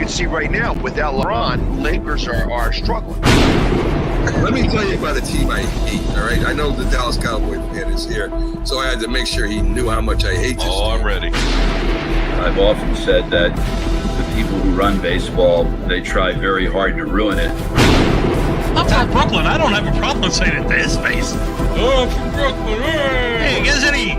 can see right now, without LeBron, Lakers are struggling. Let me tell you about the team I hate, all right? I know the Dallas Cowboy fan is here, so I had to make sure he knew how much I hate this team. I'm ready. I've often said that the people who run baseball, they try very hard to ruin it. I'm from Brooklyn. I don't have a problem saying it to his face. Oh, I'm from Brooklyn. Hey, get us any.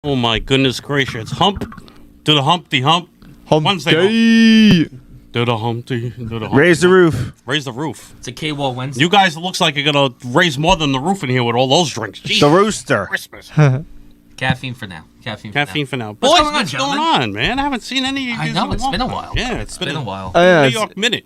Oh my goodness gracious. Hump. Do the Humpty Hump. Wednesday. Do the Humpty. Do the Humpty. Raise the roof. Raise the roof. It's a K-Wall Wednesday. You guys, it looks like you're going to raise more than the roof in here with all those drinks. Jeez. The rooster. Christmas. Caffeine for now. Caffeine for now. Boys, What's going on, what's gentlemen? going on, man? I haven't seen any of you. I know, it's been a while. Yeah, it's been a while. New York Minute.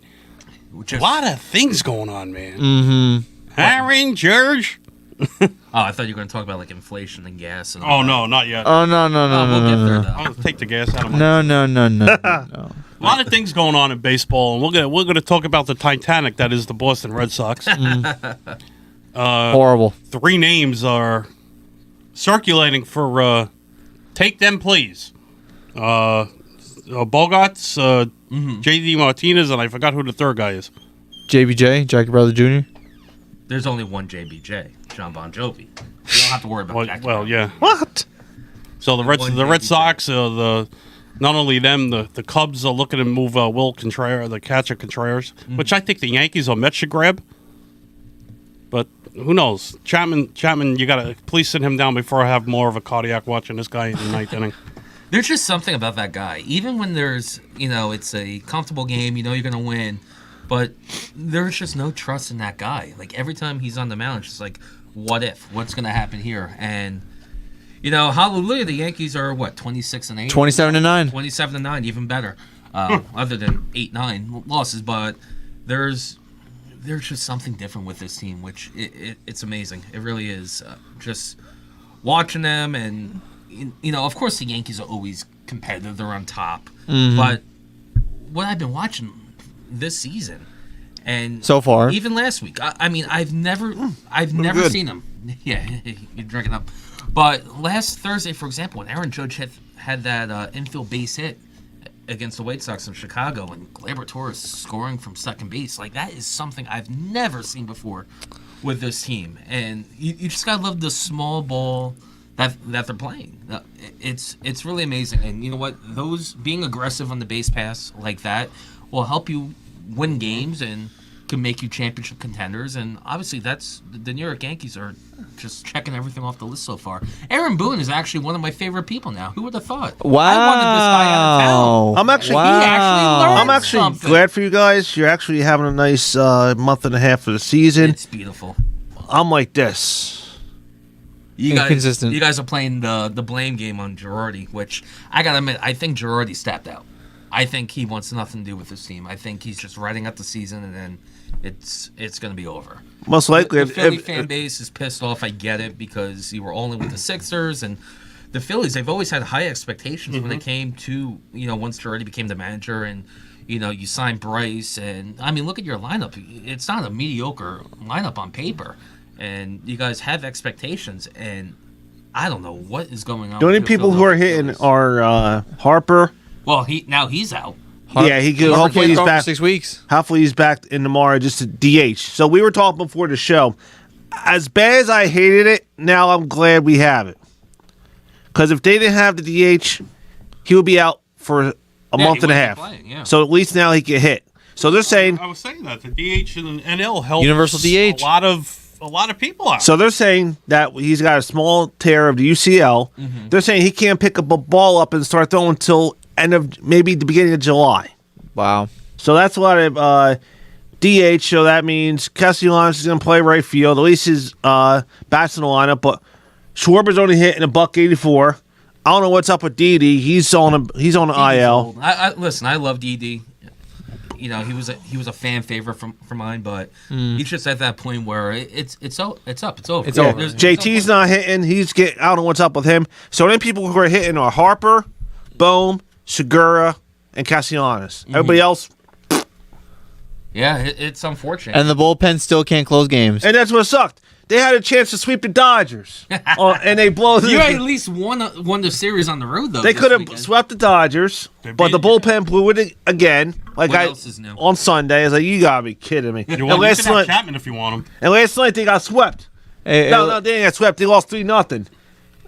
A lot of things going on, man. Mm-hmm. Aaron, George. Oh, I thought you were going to talk about like inflation and gas. And Oh, no, not yet. Oh, no. We'll get there, though. I'll take the gas out of my... No. A lot of things going on in baseball, and we're gonna talk about the Titanic that is the Boston Red Sox. Horrible. 3 names are circulating for take them, please. Bogarts, J.D. Martinez, and I forgot who the third guy is. JBJ, Jackie Brother Jr. There's only one JBJ, John Bon Jovi. You don't have to worry about Jackie. Well, yeah. What? So the Red Sox, not only them, the Cubs are looking to move Will Contreras, the catcher Contreras, which I think the Yankees or Mets should grab. But who knows? Chapman, you gotta please sit him down before I have more of a cardiac watching this guy in the ninth inning. There's just something about that guy. Even when there's, it's a comfortable game, you're gonna win, but there's just no trust in that guy. Like every time he's on the mound, it's just like, what if? What's gonna happen here? And hallelujah, the Yankees are 26-8, 27-9, 27-9, even better. Other than 8-9 losses, but there's just something different with this team, which it's amazing. It really is. Just watching them, and of course the Yankees are always competitive; they're on top. Mm-hmm. But what I've been watching this season, and so far, even last week, I've never seen them. Yeah, you're drinking up. But last Thursday, for example, when Aaron Judge had that infield base hit against the White Sox in Chicago, and Gleyber Torres scoring from second base, like that is something I've never seen before with this team. And you just gotta love the small ball that they're playing. It's really amazing. And you know what? Those being aggressive on the base pass like that will help you win games and can make you championship contenders. And obviously that's the New York Yankees are just checking everything off the list so far. Aaron Boone is actually one of my favorite people now. Who would have thought? Wow. I wanted this guy out of town. I'm actually glad for you guys. You're actually having a nice month and a half of the season. It's beautiful. I'm like this. You Inconsistent. guys are playing the blame game on Girardi, which I gotta admit, I think Girardi stepped out. I think he wants nothing to do with this team. I think he's just writing out the season, and then it's going to be over. Most likely. The Philly fan base is pissed off. I get it, because you were only with the Sixers, and the Phillies, they've always had high expectations when it came to, once Girardi became the manager, and, you signed Bryce. And, look at your lineup. It's not a mediocre lineup on paper. And you guys have expectations, and I don't know what is going on. The only people who are hitting are Harper. Well, he's out. Yeah, he could. Hopefully he's back 6 weeks. Hopefully he's back in tomorrow just to DH. So we were talking before the show. as bad as I hated it, now I'm glad we have it. Because if they didn't have the DH, he would be out for a month and a half. Playing, So at least now he can hit. So they're saying. I was saying that the DH and NL helps Universal DH. a lot of people out. So they're saying that he's got a small tear of the UCL. Mm-hmm. They're saying he can't pick up a ball up and start throwing until end of maybe the beginning of July. Wow. So that's a lot of DH. So that means Castellanos is going to play right field. At least his bats in the lineup. But Schwarber's only hitting $184. I don't know what's up with Didi. He's on the IL. Listen, I love DD. You know, he was a fan favorite from mine, but he's just at that point where it's up, it's over. It's over. JT's not hitting. I don't know what's up with him. So then people who are hitting are Harper, Bohm, Segura, and Castellanos. Everybody else. Yeah, it's unfortunate. And the bullpen still can't close games. And that's what sucked. They had a chance to sweep the Dodgers, and they blow. You at least won the series on the road, though. They could have swept the Dodgers, but the bullpen blew it again. Like What else is new? On Sunday, I was like, "You gotta be kidding me!" you And can last have night, Chapman if you want him. and last night they got swept. Hey, No, they didn't get swept. They lost 3-0.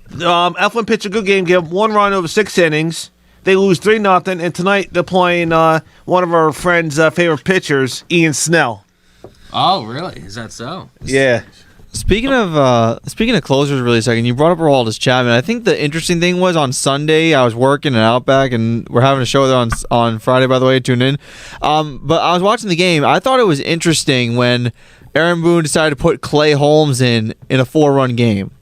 Eflin pitched a good game, gave 1 run over 6 innings. They lose 3-0, and tonight they're playing one of our friends' favorite pitchers, Ian Snell. Oh, really? Is that so? Yeah. Speaking of closers, really a second, you brought up Aroldis Chapman. I think the interesting thing was on Sunday I was working in Outback, and we're having a show there on Friday. By the way, tune in. But I was watching the game. I thought it was interesting when Aaron Boone decided to put Clay Holmes in a 4-run game.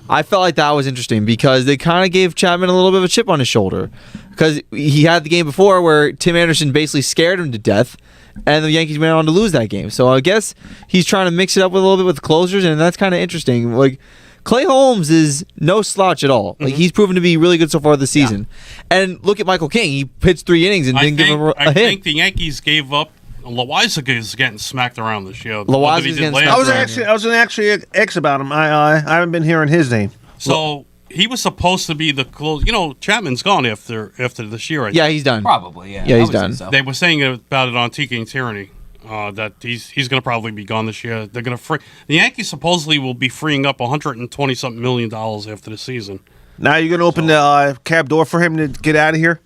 I felt like that was interesting because they kind of gave Chapman a little bit of a chip on his shoulder because he had the game before where Tim Anderson basically scared him to death. And the Yankees went on to lose that game. So I guess he's trying to mix it up with a little bit with the closers, and that's kind of interesting. Like, Clay Holmes is no slouch at all. Like, he's proven to be really good so far this season. And look at Michael King. He pitched 3 innings and didn't give him a hit. I think the Yankees gave up. Loizaga is getting smacked around this year. Loizaga is getting smacked I was going to actually X about him. I haven't been hearing his name. So he was supposed to be the close. You know, Chapman's gone after this year. Yeah, he's done. Probably, yeah. Yeah, he's I would done. say so. They were saying about it on TK and Tyranny that he's going to probably be gone this year. They're going to free the Yankees supposedly will be freeing up $120-something million after the season. Now you're going to open the cab door for him to get out of here?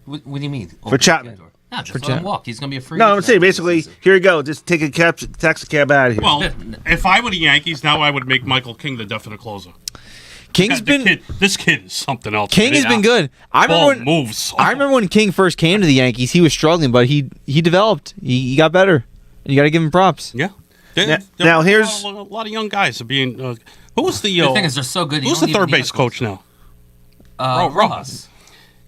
What do you mean? For Chapman. No, just let him walk. He's going to be a free. No, I'm saying basically, here you go. Just take a taxi cab out of here. Well, if I were the Yankees, now I would make Michael King the definite closer. King's been this kid is something else. King has been good. I remember when King first came to the Yankees, he was struggling, but he developed. He got better. And you got to give him props. Yeah. Now here's a lot of young guys are being. Who was the? The thing is, they're so good. Who's the third base coach now? Rojas.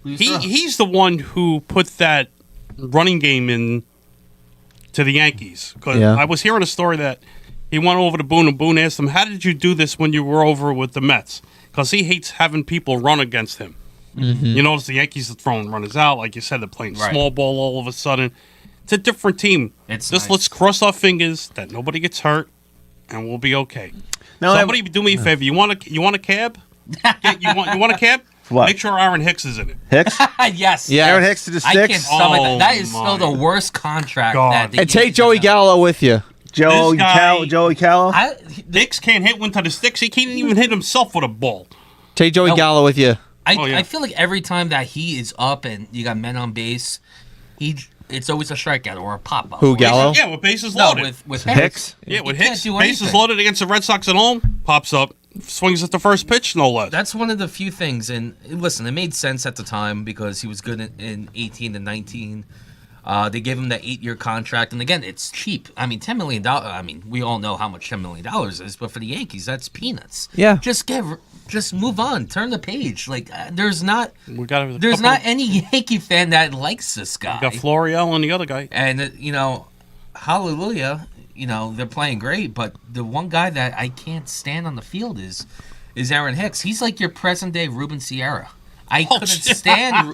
He's the one who put that running game in to the Yankees. Because I was hearing a story that he went over to Boone, and Boone asked him, "How did you do this when you were over with the Mets?" Because he hates having people run against him. Mm-hmm. You notice the Yankees are throwing runners out. Like you said, they're playing small ball all of a sudden. It's a different team. Let's cross our fingers that nobody gets hurt, and we'll be okay. Now, somebody do me a favor. You want a cab? You want a cab? What? Make sure Aaron Hicks is in it. Hicks? Yes. Yeah. Aaron Hicks to the I can't sticks? stomach that. That is still the worst contract. God. And take Joey Gallo with you. Joey This Callow? Hicks can't hit one to the sticks. He can't even hit himself with a ball. Take Joey Gallo with you. I feel like every time that he is up and you got men on base, it's always a strikeout or a pop up. Who, Gallo? Yeah, with bases No, loaded. with Hicks? Yeah, with He can't Hicks. do Bases anything. loaded against the Red Sox at home. Pops up. Swings at the first pitch, no less. That's one of the few things, and listen, it made sense at the time because he was good in 18 and 19. They gave him that 8-year contract, and again, it's cheap. I mean, $10 million. I mean, we all know how much $10 million is, but for the Yankees, that's peanuts. Yeah. Just move on, turn the page. Like there's not There's not any Yankee fan that likes this guy. We got Florial and the other guy. And hallelujah. They're playing great, but the one guy that I can't stand on the field is Aaron Hicks. He's like your present day Ruben Sierra. I couldn't stand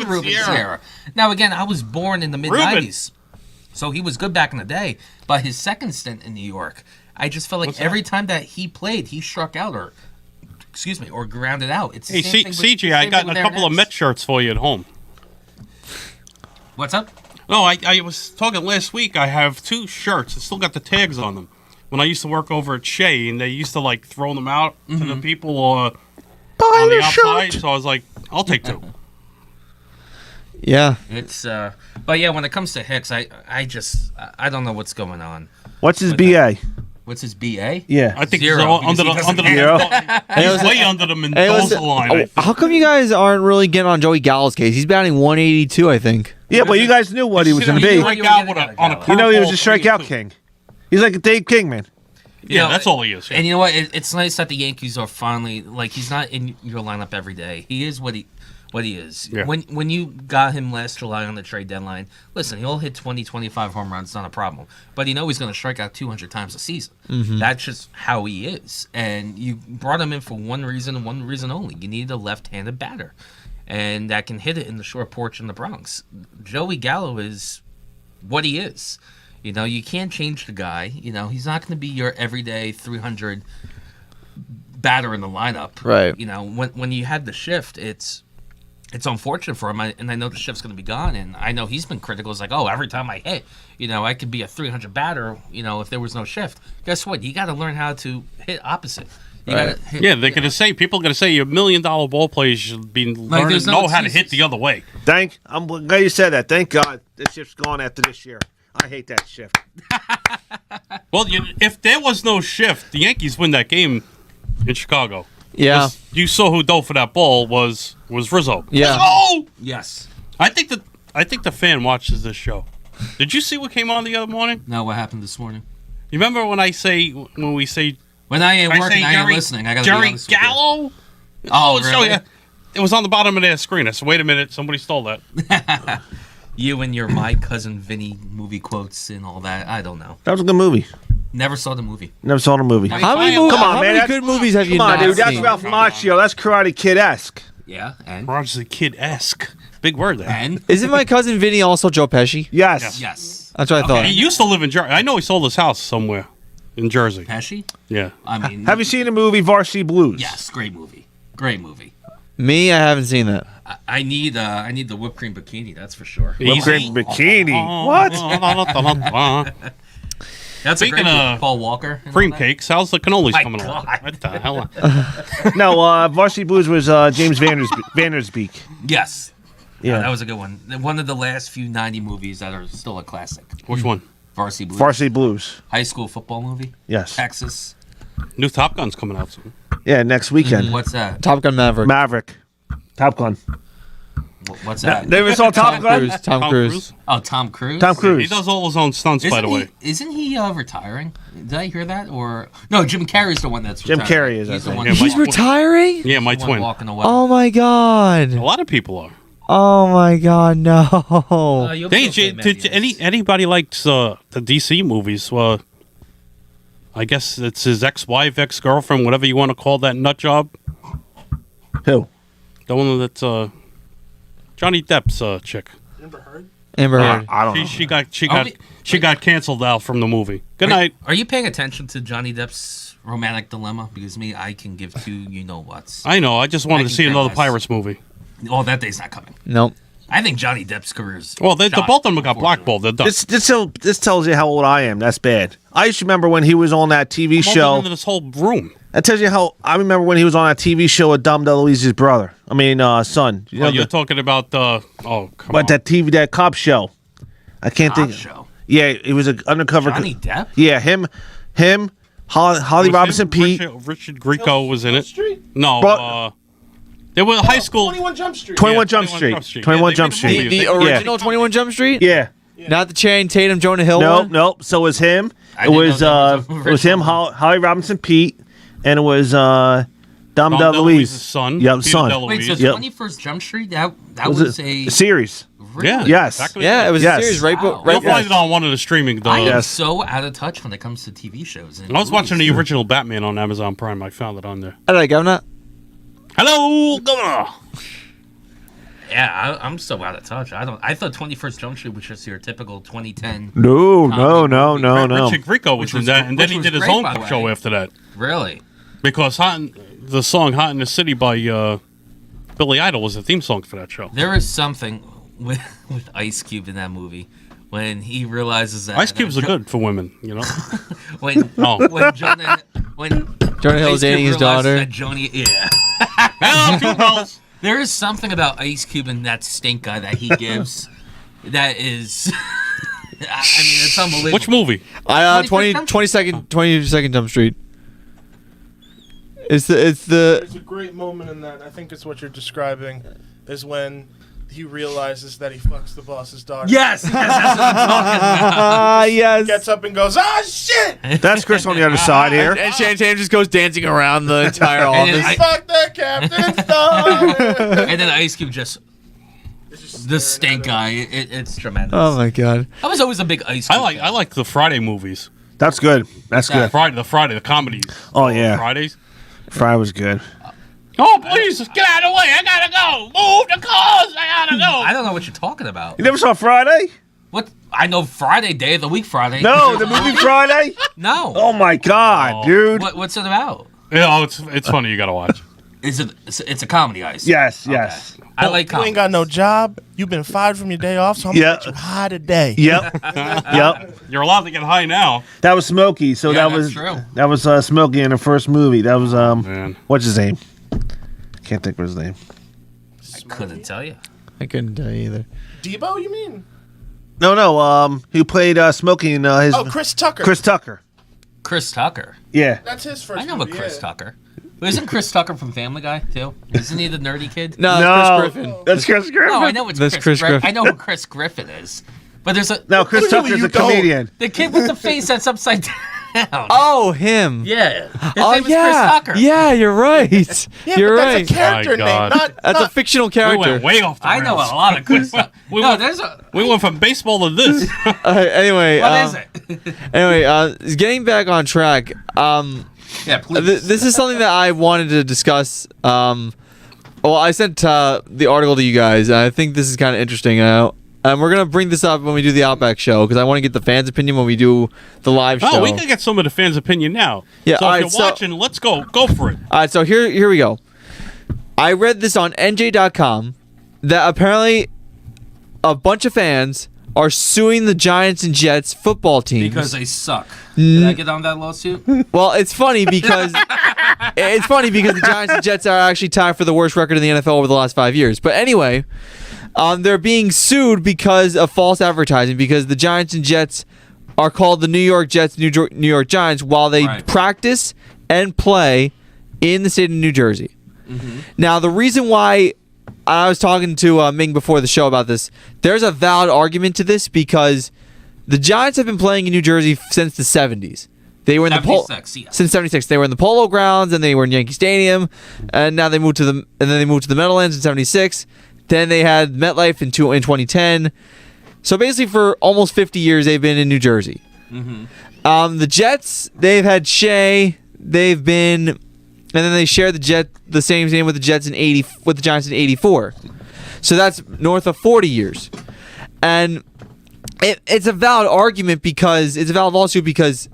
Ruben Sierra. Now again, I was born in the mid '90s, so he was good back in the day. But his second stint in New York, I just felt like every time that he played, he struck out or grounded out. It's the same thing CJ, I got a couple of Met shirts for you at home. What's up? No, I was talking last week. I have 2 shirts. I still got the tags on them. when I used to work over at Shea, and they used to like throw them out to the people on Buy the the outside. shirt. So I was like, I'll take 2. Yeah. It's but yeah, when it comes to Hicks, I don't know what's going on. What's his With BA? What's his BA? Yeah. I think 0, he's because under he the doesn't he's way under the Mendoza line. I think. How come you guys aren't really getting on Joey Gallo's case? He's batting 182, I think. Yeah, but you guys knew what he was going to He be. strike out with on a You know he was a curveball strikeout 3-2. king. He's like a Dave King, man. Yeah, know, that's all he is. Yeah. And you know what? It's nice that the Yankees are finally like he's not in your lineup every day. He is what he is. Yeah. When you got him last July on the trade deadline, listen, he'll hit 20, 25 home runs, not a problem. But you know he's going to strike out 200 times a season. That's just how he is. And you brought him in for one reason and one reason only. You needed a left-handed batter, and that can hit it in the short porch in the Bronx. Joey Gallo is what he is. You know, you can't change the guy. You know, he's not going to be your everyday 300 batter in the lineup. Right. You know, when you had the shift, it's unfortunate for him, and I know the shift's going to be gone, and I know he's been critical. It's like, oh, every time I hit, you know, I could be a 300 batter, you know, if there was no shift. Guess what? You got to learn how to hit opposite. You gotta hit, Yeah, they're gonna say people are gonna say your $1 million ball players should be learning there's no know how to hit excuses. the other way. I'm glad you said that. Thank God this shift's gone after this year. I hate that shift. Well, if there was no shift, the Yankees win that game in Chicago. Yeah. You saw who dove for that ball was Rizzo. Yeah. Rizzo! Yes. I think the fan watches this show. Did you see what came on the other morning? No, what happened this morning? You remember when we say When I ain't I working, say I ain't Jerry, listening. I got to be Jerry honest with you. Gallo? Oh, So, really? yeah, it was on the bottom of their screen. I said, wait a minute, somebody stole that. You and your My Cousin Vinny movie quotes and all that. I don't know. That was a good movie. Never saw the movie. Never saw the movie. How many, Come on, how man, many that's- good movies have you Come on, not dude. That's seen? Ralph Macchio. That's Karate Kid-esque. Yeah, and Roger's the Kid-esque. Big word there. and Isn't my cousin Vinny also Joe Pesci? Yes. yes, That's what I thought. He used to live in Jersey. I know he sold his house somewhere in Jersey. Pesci. Yeah. I mean, Have you seen the movie Varsity Blues? Yes, great movie. Great movie. Me, I haven't seen that. I need the whipped cream bikini. That's for sure. Whipped cream bikini. What? What? That's Speaking a great movie. of Paul Walker. and Cream all that. cakes. How's the cannolis My coming along? God. What the hell? No, Varsity Blues was James Vandersbeek. Yes. Yeah. That was a good one. One of the last few 90 movies that are still a classic. Which one? Varsity Blues. Varsity Blues. High school football movie. Yes. Texas. New Top Gun's coming out soon. Yeah, next weekend. What's that? Top Gun Maverick. Maverick. Top Gun. What's that? They ever saw Top Gun? Cruise. Tom Cruise. Oh, Tom Cruise. Tom He Cruise. does all his own stunts, by the way. Isn't he retiring? Did I hear that? Or no, Jim Carrey's the one that's Jim retiring. Carrey is, I He's the think. one. Yeah, He's Mike- retiring? Yeah, my the one twin. walking away. Oh my god. A lot of people are. Oh my god, no. You'll be okay, man, Did yes. anybody likes the DC movies? I guess it's his ex-wife, ex-girlfriend, whatever you want to call that nut job. Who? The one that's Johnny Depp's chick. Amber Heard. I don't know. She got canceled out from the movie. Good night. Are you paying attention to Johnny Depp's romantic dilemma? Because me, I can give two you know whats. I know. I just wanted I to can see care another less. Pirates movie. Oh, that day's not coming. Nope. I think Johnny Depp's career is. Well, the shot, both of them got unfortunately. blackballed. They're done. This tells you how old I am. That's bad. I used to remember when he was on that TV I'm show. into this whole room. That tells you how I remember when he was on that TV show with Dom DeLuise's brother. I mean, son. You know, You're talking about come on. that cop show. I can't Cop think. show. Yeah, it was an undercover. Johnny Depp. Yeah, him, Holly Was Robinson, him? Pete. Richard Grieco was in it. Street? No, Bro- there was a high school. 21 Jump Street. 21 Yeah, Jump 21 Street. Jump Street. 21 Yeah, Jump they made a Street. movie. The original 21 Jump Street? Yeah. Not the Channing Tatum, Jonah Hill one? Nope. So it was him. I It didn't was know that was it was him, original. Holly Robinson, Pete, and it was Dom DeLuise's DeLuise. son. Yeah, Peter son. DeLuise. Wait, so Yep. 21st Jump Street? That Was was it a a series? really? Yes. Exactly. Yeah, it was Yes. a series right, Wow. right You'll find it on one of the streaming. I am Yes. so out of touch when it comes to TV shows. And I was watching the movies. original Batman on Amazon Prime. I found it on there. All right, Governor. Hello, Governor. Yeah, I'm so out of touch. I thought 21st Jump Street was just your typical 2010. No. Richard Grieco was Which in was- that, and then which he was did his great, own by the show way. after that. Really? Because the song "Hot in the City" by Billy Idol was the theme song for that show. There is something with Ice Cube in that movie when he realizes that Ice cubes are good for women, you know. when Oh. when Jonah Hill is Ice Cube dating his realizes daughter. that Joni, yeah. Hello, two girls. There is something about Ice Cube and that stink eye that he gives that is. I mean, it's unbelievable. Which movie? 22nd Jump Street. It's the There's a great moment in that. I think it's what you're describing, is when he realizes that he fucks the boss's daughter. Yes, that's what I'm talking about. yes. Gets up and goes, "Ah, shit! That's Chris on the other side here. And Shannon Tatum just goes dancing around the entire And then office. Fuck that captain's daughter!" And then Ice Cube just the stink eye. It's tremendous. Oh my god. I was always a big Ice Cube. I like the Friday movies. That's good. That's good. Friday, the comedies. Oh yeah, Fridays. Fry was good. Oh, please, get out of the way. I gotta go. Move the cars. I gotta go. I don't know what you're talking about. You never saw Friday? What? I know Friday, day of the week Friday. No, the movie Friday. No. Oh my god, dude. What's it about? Yeah, it's funny. You gotta watch. Is it? It's a comedy, Ice. Yes, yes. I like You comedy. ain't got no job. You've been fired from your day off, so I'm Yeah. gonna get you high today. Yep. Yep. You're allowed to get high now. That was Smokey. So Yeah, that was that's true. that was Smokey in the first movie. That was Man. what's his name? Can't think of his name. I couldn't tell you. I couldn't tell you either. Debo, you mean? No. Who played Smokey in his? Oh, Chris Tucker. Chris Tucker. Chris Tucker. Yeah. That's his first I know movie, a Chris yeah. Tucker. Isn't Chris Tucker from Family Guy too? Isn't he the nerdy kid? No, No, it's Chris Griffin. that's Chris Griffin. No, I know it's That's Chris, Chris Griffin. Griffin. I know who Chris Griffin is. But there's a No, Chris Clearly Tucker's you a don't. comedian. the kid with the face that's upside down. Oh, him. Yeah. His Oh name is yeah. Chris Tucker. Yeah, you're right. Yeah, you're but right. that's a character My name, God. not That's a not, fictional We character. went way off the I know a rails. lot of Chris Tucker. We No, went- there's a. We went from baseball to this. Anyway, What is it? getting back on track. Yeah, please. This is something that I wanted to discuss. Well, I sent the article to you guys, and I think this is kind of interesting. And we're gonna bring this up when we do the Outback show because I want to get the fans' opinion when we do the live show. Oh, we can get some of the fans' opinion now. Yeah, So all if right, you're watching, let's go. Go for it. All right, so here we go. I read this on NJ.com that apparently a bunch of fans are suing the Giants and Jets football teams because they suck. Did I get on that lawsuit? Well, it's funny because the Giants and Jets are actually tied for the worst record in the NFL over the last 5 years. But anyway, they're being sued because of false advertising because the Giants and Jets are called the New York Jets, New York Giants while they Right. practice and play in the state of New Jersey. Now, the reason why I was talking to Ming before the show about this, there's a valid argument to this because the Giants have been playing in New Jersey since the 70s. They were in the 76, yeah. since 76. They were in the Polo Grounds and they were in Yankee Stadium, and now they moved to the Meadowlands in 76. Then they had MetLife in 2010. So basically, for almost 50 years, they've been in New Jersey. The Jets, they've had Shea. They've been, and then they share the same name with the Jets with the Giants in '84. So that's north of 40 years, and it's a valid argument because it's a valid lawsuit because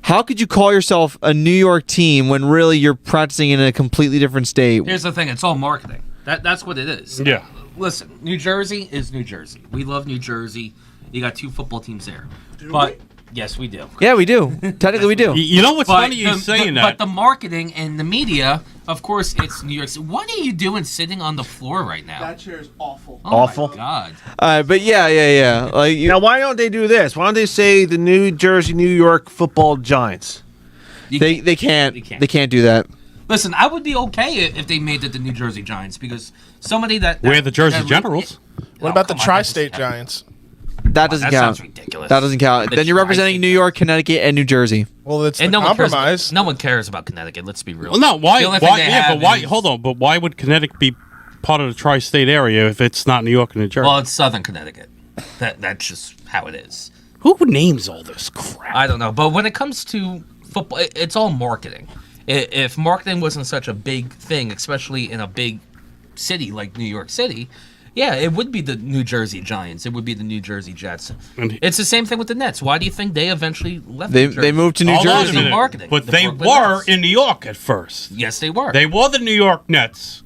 how could you call yourself a New York team when really you're practicing in a completely different state? Here's the thing: it's all marketing. That's what it is. Yeah. Listen, New Jersey is New Jersey. We love New Jersey. You got 2 football teams there. Yes, we do. Yeah, we do. Technically, we do. You know what's funny you saying that? But the marketing and the media, of course, it's New York City. What are you doing sitting on the floor right now? That chair is awful. Oh Awful. my God. But yeah. Like Now, why don't they do this? Why don't they say the New Jersey, New York Football Giants? they can't do that. Listen, I would be okay if they made it the New Jersey Giants because somebody that We're the Jersey that- Generals. What about the come on, Tri-State that doesn't Giants? That doesn't That count. sounds ridiculous. That doesn't count. The Then you're representing Tri-State New York, Connecticut, and New Jersey. Well, it's And the no one cares. compromise. No one cares about Connecticut. Let's be real. Well, no, why? The only thing Why? they Yeah, have but why? is- Hold on, but why would Connecticut be part of the tri-state area if it's not New York and New Jersey? Well, it's Southern Connecticut. That's just how it is. Who names all this crap? I don't know, but when it comes to football, it's all marketing. If marketing wasn't such a big thing, especially in a big city like New York City, yeah, it would be the New Jersey Giants. It would be the New Jersey Jets. And- It's the same thing with the Nets. Why do you think they eventually left? They New Jersey? moved to New Hold on a Jersey. minute. Marketing. But The they Brooklyn were Nets. in New York at first. Yes, they were. They were the New York Nets.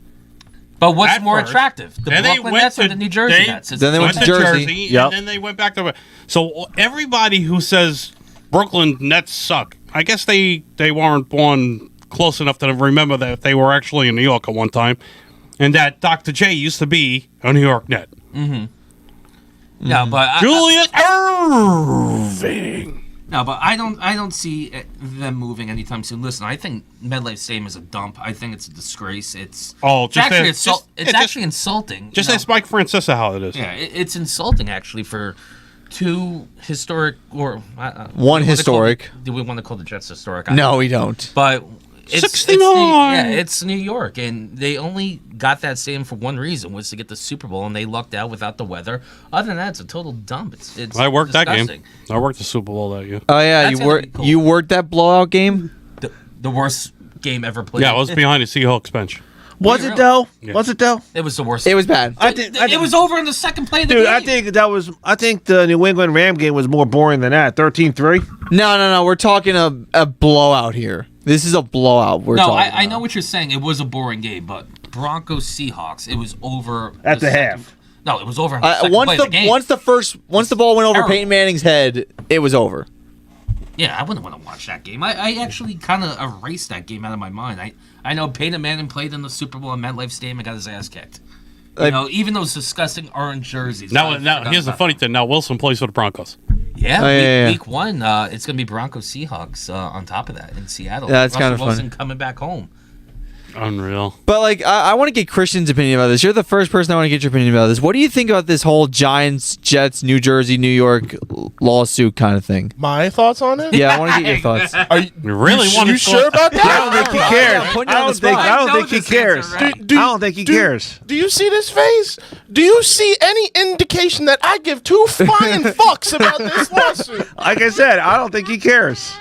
But what's At more first. attractive, the Then they Brooklyn went Nets or to- the New Jersey Nets? Then they went to Jersey. Yep. and then they went back to. So everybody who says Brooklyn Nets suck, I guess they weren't born close enough to remember that they were actually in New York at one time, and that Dr. J used to be a New York Net. No, but Julius Irving. No, but I don't see them moving anytime soon. Listen, I think MetLife Stadium is a dump. I think it's a disgrace. It's actually insulting. Just you know? ask Mike Francesa how it is. Yeah, it's insulting actually for two historic or One historic. Do we want to call the Jets historic? No, we don't. But it's 69. it's New York, and they only got that stadium for one reason, was to get the Super Bowl, and they lucked out without the weather. Other than that, it's a total dump. It's I worked disgusting. that game. I worked the Super Bowl that year. Oh yeah, That's gonna be cool. you worked that blowout game. The worst game ever played. Yeah, I was behind the Seahawks bench. Was Really? it though? Yeah. Was it though? It was the worst. It was bad. It was over in the second play of the Dude, game. I think the New England Ram game was more boring than that. 13-3. No. We're talking a blowout here. This is a blowout. I know what you're saying. It was a boring game, but Broncos Seahawks, it was over At the second- half. No, it was over in the second once play of the game. once the ball went over Terrible. Peyton Manning's head, it was over. Yeah, I wouldn't want to watch that game. I actually kind of erased that game out of my mind. I know Peyton Manning played in the Super Bowl at MetLife Stadium and got his ass kicked. You know, even those disgusting orange jerseys. Now I forgot here's the about funny thing. Now Wilson plays for the Broncos. Yeah, Oh, yeah. week one, it's going to be Broncos Seahawks on top of that in Seattle. Yeah, that's Russell kinda Wilson funny. coming back home. Unreal. But like, I want to get Christian's opinion about this. You're the first person I want to get your opinion about this. What do you think about this whole Giants, Jets, New Jersey, New York lawsuit kind of thing? My thoughts on it? Yeah, I want to get your thoughts. Are you really want you sure about that? I don't think he cares. putting you on the spot. I don't I think know he this cares. answer, right? I don't think he cares. Do you see this face? Do you see any indication that I give two flying fucks about this lawsuit? Like I said, I don't think he cares.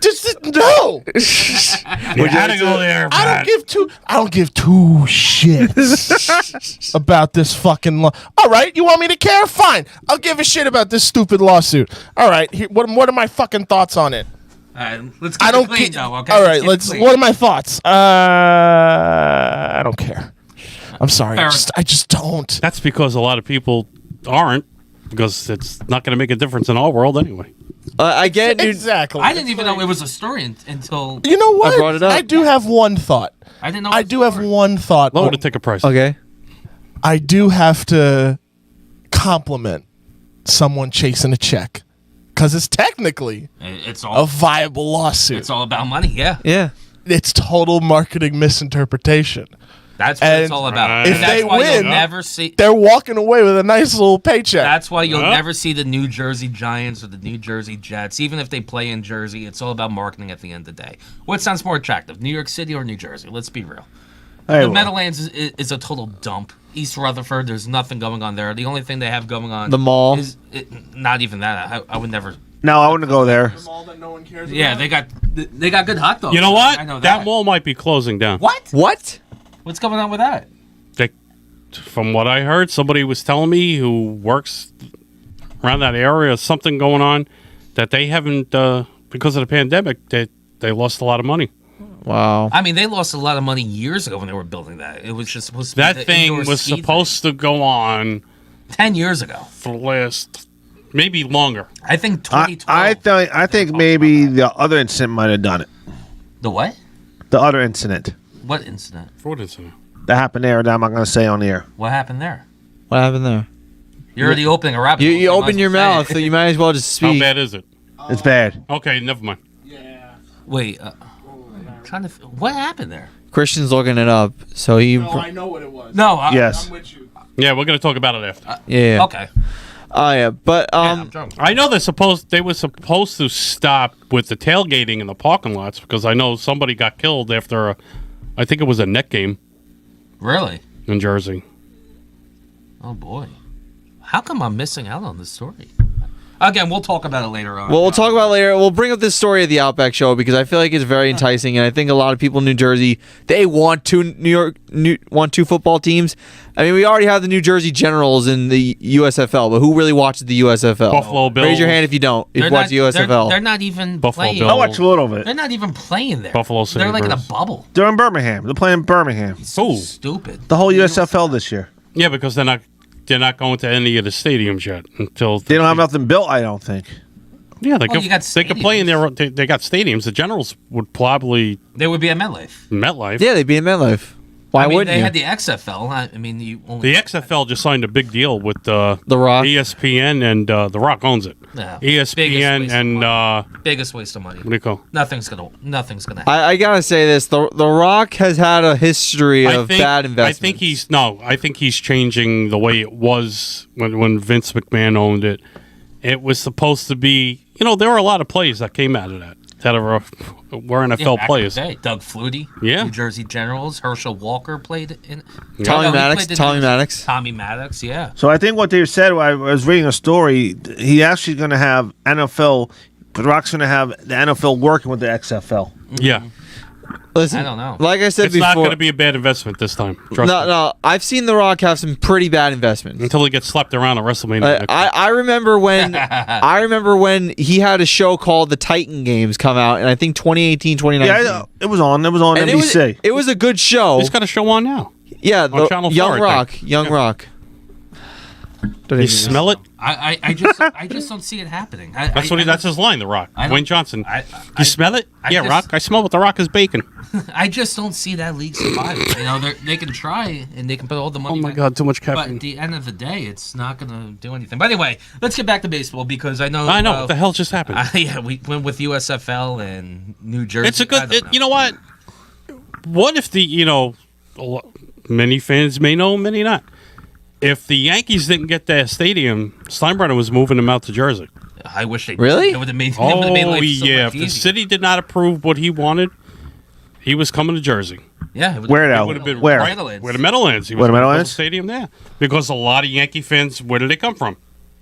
Just no. You had to go there, I don't give two shits about this fucking law. All right, you want me to care? Fine. I'll give a shit about this stupid lawsuit. All right, what are my fucking thoughts on it? Let's keep I don't it clean, get. though, okay? All right, Keep it let's. clean. What are my thoughts? I don't care. I'm sorry. Fair. I just don't. That's because a lot of people aren't, because it's not going to make a difference in our world anyway. I get it, dude. Exactly. I didn't even know it was a story until You know what? I brought it up. I do have one thought. I didn't know. I do have one thought. Lower the ticket price. Okay. I do have to compliment someone chasing a check, because it's technically It's a all. viable lawsuit. It's all about money. Yeah, Yeah. It's total marketing misinterpretation. that's what it's And all about. if And that's they why win- you'll never see. They're walking away with a nice little paycheck. That's why you'll Huh? never see the New Jersey Giants or the New Jersey Jets, even if they play in Jersey. It's all about marketing at the end of the day. What sounds more attractive, New York City or New Jersey? Let's be real. Hey, The well, Meadowlands is a total dump. East Rutherford, there's nothing going on there. The only thing they have going on, The mall. is not even that. I would never. no, I wouldn't go there. all that no one cares Yeah, they got good hot dogs. You know what? I know That mall might be closing down. What? What? What's going on with that? From what I heard, somebody was telling me who works around that area, something going on that they haven't, because of the pandemic, they lost a lot of money. Wow. I mean, they lost a lot of money years ago when they were building that. It was just supposed to be That the thing indoor was ski supposed to go on thing. 10 years ago. for the last, maybe longer. I think 2012. I think maybe the other incident might have done it. The what? The other incident What incident? For what is it? that happened there that I'm not going to say on the air. What happened there? What happened there? You're already opening a rabbit hole, You so might open as your well say mouth, it. so you might as well just How speak. bad is it? It's bad. Okay, never mind. Wait, trying to. What happened there? Christian's looking it up, so he. I know what it was. No. Yes. with you. Yeah, we're going to talk about it after. Yeah. Okay. Oh yeah, but Yeah, I'm drunk. I know they were supposed to stop with the tailgating in the parking lots, because I know somebody got killed after I think it was a net game Really? in Jersey. Oh boy. How come I'm missing out on this story? Again, we'll talk about it later on. Well, we'll talk about it later. We'll bring up this story of the Outback Show because I feel like it's very enticing, and I think a lot of people in New Jersey they want two football teams. I mean, we already have the New Jersey Generals in the USFL, but who really watches the USFL? Buffalo Bills. Raise your hand if you don't. If you watch the USFL, They're not even Buffalo playing. Bills. I watch a little of it. They're not even playing there. Buffalo They're like in a Sabres. bubble. They're in Birmingham. They're playing in Birmingham. Ooh. Stupid. The whole USFL this year. Yeah, because they're not going to any of the stadiums yet until They don't have nothing built, I don't think. Yeah, they Well, could. you got They could play in their. They got stadiums. The Generals would probably They would be at MetLife. MetLife. yeah, they'd be in MetLife. Why I mean, wouldn't they you? had the XFL. I mean, you only The XFL just signed a big deal with The Rock. ESPN, and The Rock owns it. No. ESPN Biggest waste and of biggest waste of money. what do you call? Nothing's gonna happen. I gotta say this: the Rock has had a history of bad investments. I think he's changing the way it was when Vince McMahon owned it. It was supposed to be, there were a lot of plays that came out of that were NFL back players. in the day, Doug Flutie, Yeah. New Jersey Generals. Herschel Walker played in. Tommy No, he Maddox. played in Tommy the- Maddox. Tommy Maddox, yeah. So I think what they said, I was reading a story, he actually going to have NFL, The Rock's going to have the NFL working with the XFL. Yeah, Listen, I don't know. Like I said it's before, not going to be a bad investment this time. Trust me. no. I've seen The Rock have some pretty bad investments. Until he gets slapped around at WrestleMania. I remember when he had a show called The Titan Games come out, and I think 2018, 2019. Yeah, it was on And NBC. It was a good show. He's got a show on now. Yeah, the Channel 4, Young I Rock. think. Young Rock. Don't You even- smell it? I just don't see it happening. That's his line, The Rock. I don't- Wayne Johnson. I- You smell it? I Yeah, just- Rock. I smell what The Rock is baking. I just don't see that league surviving. They can try and they can put all the money. Oh my back. God, too much But caffeine. at the end of the day, it's not going to do anything. But anyway, let's get back to baseball because I know. what the hell just happened? Yeah, we went with USFL and New Jersey. It's a I good. don't know. You know what? What if many fans may know, many not. If the Yankees didn't get that stadium, Steinbrenner was moving them out to Jersey. I wish they Really? It would have made. Oh life so yeah, much if the easier. city did not approve what he wanted, he was coming to Jersey. Yeah. It would Where it now? would have been Where? Meadowlands. Where the Meadowlands? He was Where the gonna build a Meadowlands? stadium there because a lot of Yankee fans. Where did they come from?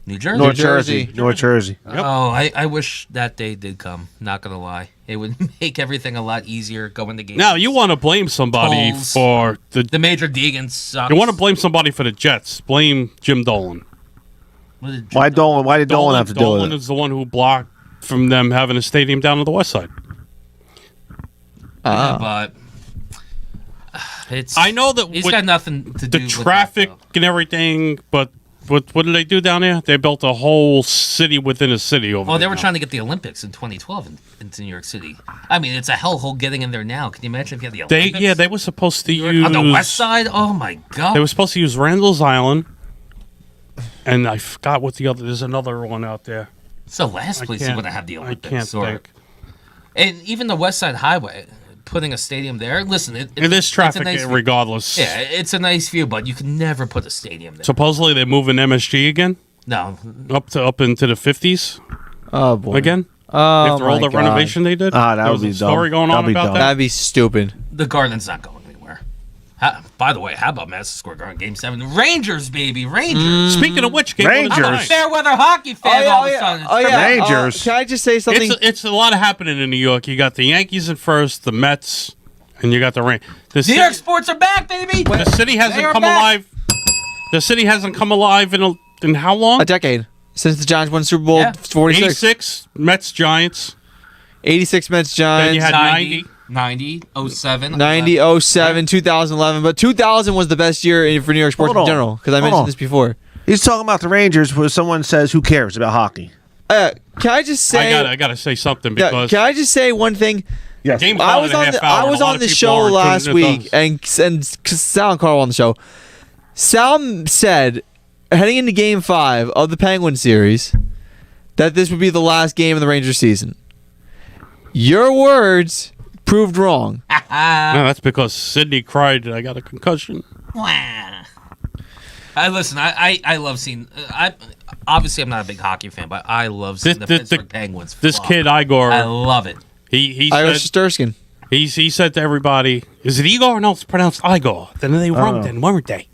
New Jersey. North Jersey. Jersey. North Jersey. Yep. Oh, I wish that day did come. Not gonna lie, it would make everything a lot easier going to games. Now you want to blame somebody Tolls. for the Major Deegan sucks. You want to blame somebody for the Jets? Blame Jim Dolan. What did Why did Dolan have to do Dolan with it? is the one who blocked from them having a stadium down on the west side. Yeah, but it's. I know that he's with got nothing to do the with traffic that, and everything, but what did they do down there? They built a whole city within a city over though. Oh, there. they were now. trying to get the Olympics in 2012 into New York City. I mean, it's a hellhole getting in there now. Can you imagine if you had the Olympics? They were supposed to use on the west side. Oh my god! They were supposed to use Randall's Island, and I forgot what the other. There's another one out there. It's the last place can't- you're going to have the I Olympics. can't or- think. And even the West Side Highway, putting a stadium there. Listen, And there's it's a traffic nice view. regardless. Yeah, it's a nice view, but you can never put a stadium there. Supposedly they're moving MSG again No, up into the 50s Oh boy. again. Oh After all my the God. renovation they did. Ah, that There would was a be story dumb. going on That'd be about dumb. that. That'd be stupid. the Garden's not going anywhere. By the way, how about Madison Square Garden Game 7? Rangers, baby, Rangers. Speaking of which, game of the Rangers. I'm a night. fair weather hockey fan all of a sudden. Rangers. Can I just say something? It's a lot happening in New York. You got the Yankees at first, the Mets, and you got the Rangers. New York sports are back, baby. The city hasn't They are come back. alive. The city hasn't come alive in how long? A decade since the Giants won Super Bowl Yeah. 46. 86 Mets Giants. 86 Mets Then you Giants. had 90, 07. 90, 07, 2011. But 2000 was the best year for New York sports Hold in on. general because I Hold mentioned on. this before. He's talking about the Rangers where someone says, who cares about hockey? Can I just say? I gotta say something Yeah, because can I just say one thing? Yes. game I called was in a on half the, hour, I and was a lot on of the people show aren't last tuning in week, to and Sal and Carl were on the show. Sal said, heading into Game 5 of the Penguin series, that this would be the last game of the Rangers season. Your words proved wrong. No, that's because Sidney cried that I got a concussion. Listen. I love seeing. Obviously I'm not a big hockey fan, but I love seeing the Pittsburgh Penguins. This flop. kid Igor, I love it. he Irish said Sturskin. he said to everybody, "Is it Igor? No, it's pronounced Igor." Then they wrong. Then weren't they?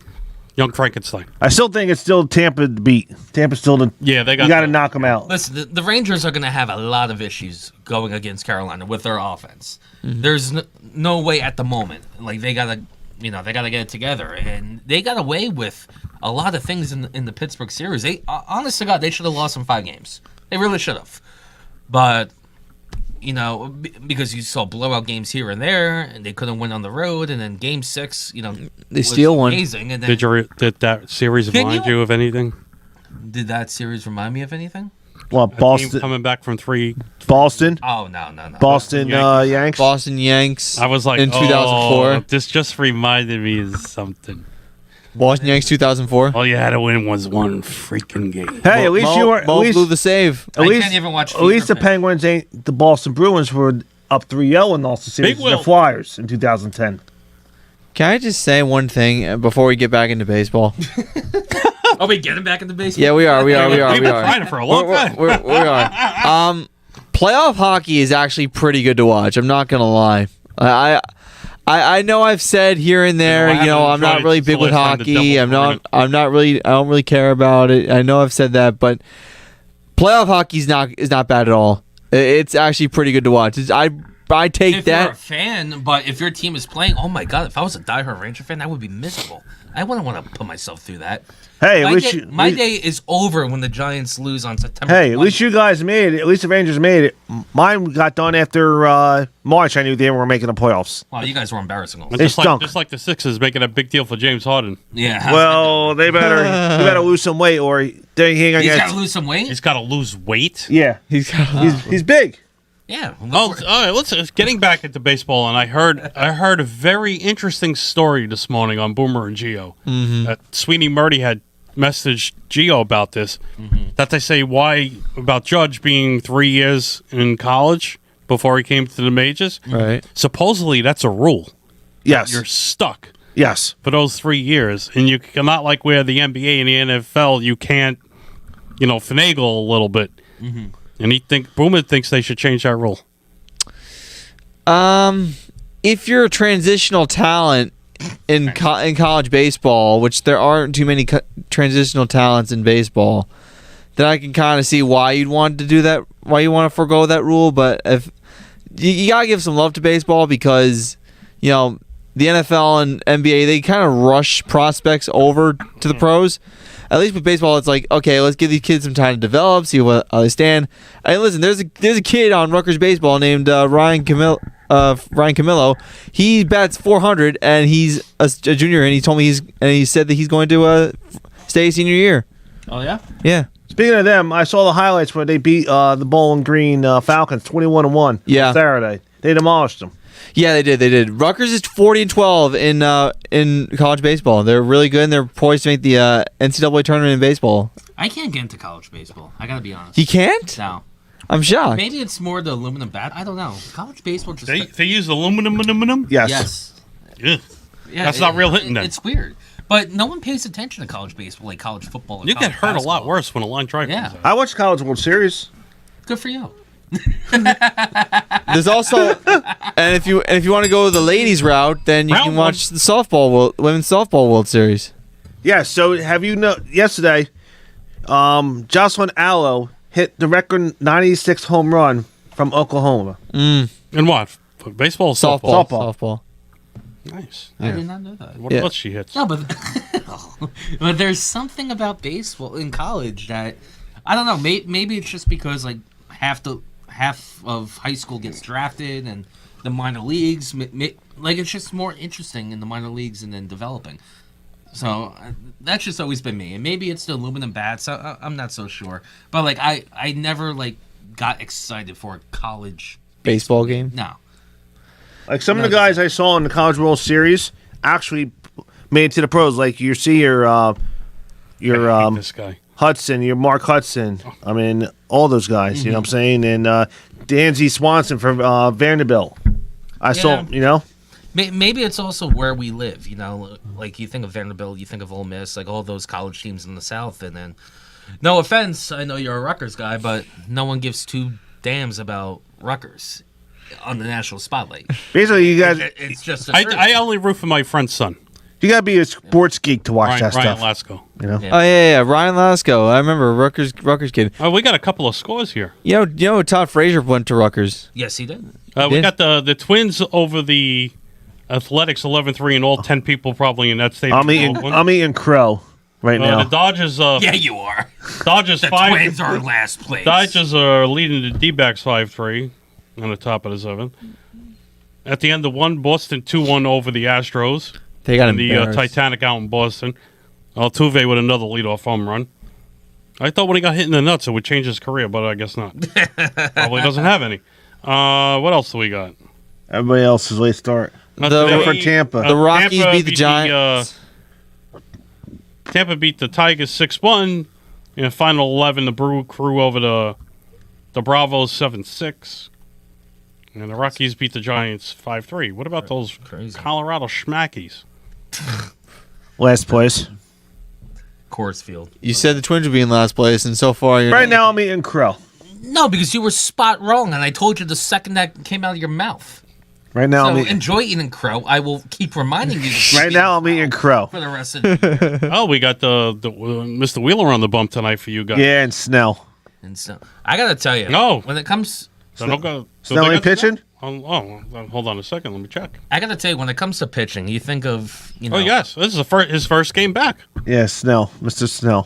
Young Frankenstein. I still think it's still Tampa to beat. Tampa's still the. Yeah, they got. You got to knock them out. Listen, the Rangers are going to have a lot of issues going against Carolina with their offense. There's no way at the moment. Like they gotta get it together, and they got away with a lot of things in the Pittsburgh series. They, honest to God, they should have lost in 5 games. They really should have. But because you saw blowout games here and there, and they couldn't win on the road, and then Game 6, they steal one. Amazing. And then, Did that series remind you of anything? Did that series remind me of anything? Well, Boston Team coming back from 3. Boston. Oh no. Boston Yanks. Boston Yanks. I was like, in 2004. This just reminded me of something. Boston Yanks 2004. All you had to win was one freaking game. Hey, at least you were. At Mo least blew the save. At I least, can't even watch At least the Fever Pitch. Penguins ain't the Boston Bruins were up 3-0 in the All-Star Series. Big Will. The Flyers in 2010. Can I just say one thing before we get back into baseball? Are we getting back into baseball? Yeah, we are. We've been trying it for a long time. We are. Playoff hockey is actually pretty good to watch. I'm not gonna lie. I know I've said here and there, I haven't I'm not enjoyed really it since big the with last time the hockey. Devils I'm not really. I don't really care about it. I know I've said that, but playoff hockey is not bad at all. It's actually pretty good to watch. I take If that. you're a fan, but if your team is playing, oh my God, if I was a diehard Ranger fan, I would be miserable. I wouldn't want to put myself through that. Hey, at My, least day, my day is over when the Giants lose on September. Hey, at 20th. least you guys made it. At least the Rangers made it. Mine got done after March. I knew they were making the playoffs. Wow, you guys were embarrassing. It's They stunk. just like the Sixers making a big deal for James Harden. Yeah. Well, they better lose some weight, or they ain't gonna He's get. got to lose some weight. He's got to lose weight. Yeah, he's big. Yeah. Oh, all right. Let's getting back into baseball, and I heard a very interesting story this morning on Boomer and Geo. Sweeney Murdy had messaged Geo about this. That they say why about Judge being 3 years in college before he came to the majors. Right. Supposedly that's a rule. Yes. You're stuck Yes. for those 3 years, and you cannot, like where the NBA and the NFL, you can't, finagle a little bit. And Boomer thinks they should change that rule. If you're a transitional talent in college baseball, which there aren't too many transitional talents in baseball, then I can kind of see why you'd want to do that, why you want to forego that rule. But if you gotta give some love to baseball, because the NFL and NBA, they kind of rush prospects over to the pros. At least with baseball, it's like, okay, let's give these kids some time to develop, see what they stand. Hey, listen, there's a kid on Rutgers baseball named Ryan Camillo. He bats .400, and he's a junior. And he told me he said that he's going to stay senior year. Oh yeah. Yeah. Speaking of them, I saw the highlights where they beat the Bowling Green Falcons 21-1. Yeah. Saturday, they demolished them. Yeah, they did. Rutgers is 40-12 in college baseball. They're really good, and they're poised to make the NCAA tournament in baseball. I can't get into college baseball. I gotta be honest. You can't? No. I'm shocked. Maybe it's more the aluminum bat. I don't know. College baseball just. They use aluminum. Yes. Yes. Ugh. Yeah, That's not real hitting then. It's weird. But no one pays attention to college baseball, like college football. Or You college get hurt a lot basketball. worse when a line drive Yeah. comes out. I watched College World Series. Good for you. There's also, and if you want to go the ladies route, then you Round can watch the women's softball World Series. Yes. So have you know? Yesterday, Jocelyn Allo hit the record 96 home run from Oklahoma. And what? Baseball or Softball. Softball. Softball. Nice. I did not know that. What Yeah. else she hits? No, but but there's something about baseball in college that I don't know. Maybe it's just because like half of high school gets drafted and the minor leagues. Like it's just more interesting in the minor leagues and then developing. So that's just always been me. And maybe it's the aluminum bats. I'm not so sure. But like I never like got excited for a college Baseball game. No. Like some of the guys I saw in the College World Series actually made it to the pros. Like you see your I hate this guy. Hudson, your Mark Hudson. I mean, all those guys. You know what I'm saying? And Danzy Swanson from Vanderbilt. I saw. You know. Maybe it's also where we live, like you think of Vanderbilt, you think of Ole Miss, like all those college teams in the South, and then, no offense, I know you're a Rutgers guy, but no one gives two damns about Rutgers on the national spotlight. Basically, you guys. It's just. I only root for my friend's son. You gotta be a sports geek to watch that Ryan stuff. Lasko. You know? Yeah. Oh yeah, Ryan Lasko. I remember Rutgers kid. Oh, we got a couple of scores here. You know, Todd Frazier went to Rutgers. Yes, he did. We Did? got the Twins over the Athletics 11-3, and all 10 people probably in that stadium. I'm eating crow right now. The Dodgers. Yeah, you are. Dodgers The 5. Twins are in last place. Dodgers are leading the D-backs 5-3 on the top of the 7th. At the end of 1, Boston 2-1 over the Astros. They got and the embarrassed. Titanic out in Boston. Altuve with another leadoff home run. I thought when he got hit in the nuts it would change his career, but I guess not. Probably doesn't have any. What else do we got? Everybody else's late start. Today, for Tampa. The Rockies Tampa beat the Giants. Tampa beat the Tigers 6-1. In the final 11, the Brew Crew over the Bravos 7-6. And the Rockies beat the Giants 5-3. What about those Colorado Schmackies? Last place. Coors Field. You said the Twins would be in last place, and so far you're Right now I'm eating crow. No, because you were spot wrong, and I told you the second that came out of your mouth. Right now So I'm eating. enjoy eating crow. I will keep reminding you. To Right now I'm eating crow. for the rest of the year. Oh, we got the Mr. Wheeler on the bump tonight for you guys. Yeah, and Snell. And so I gotta tell you, No. when it comes, So don't go. So Snell they ain't got- pitching? Hold on a second. Let me check. I gotta tell you, when it comes to pitching, you think of Oh yes, this is his first game back. Yeah, Snell. Mr. Snell.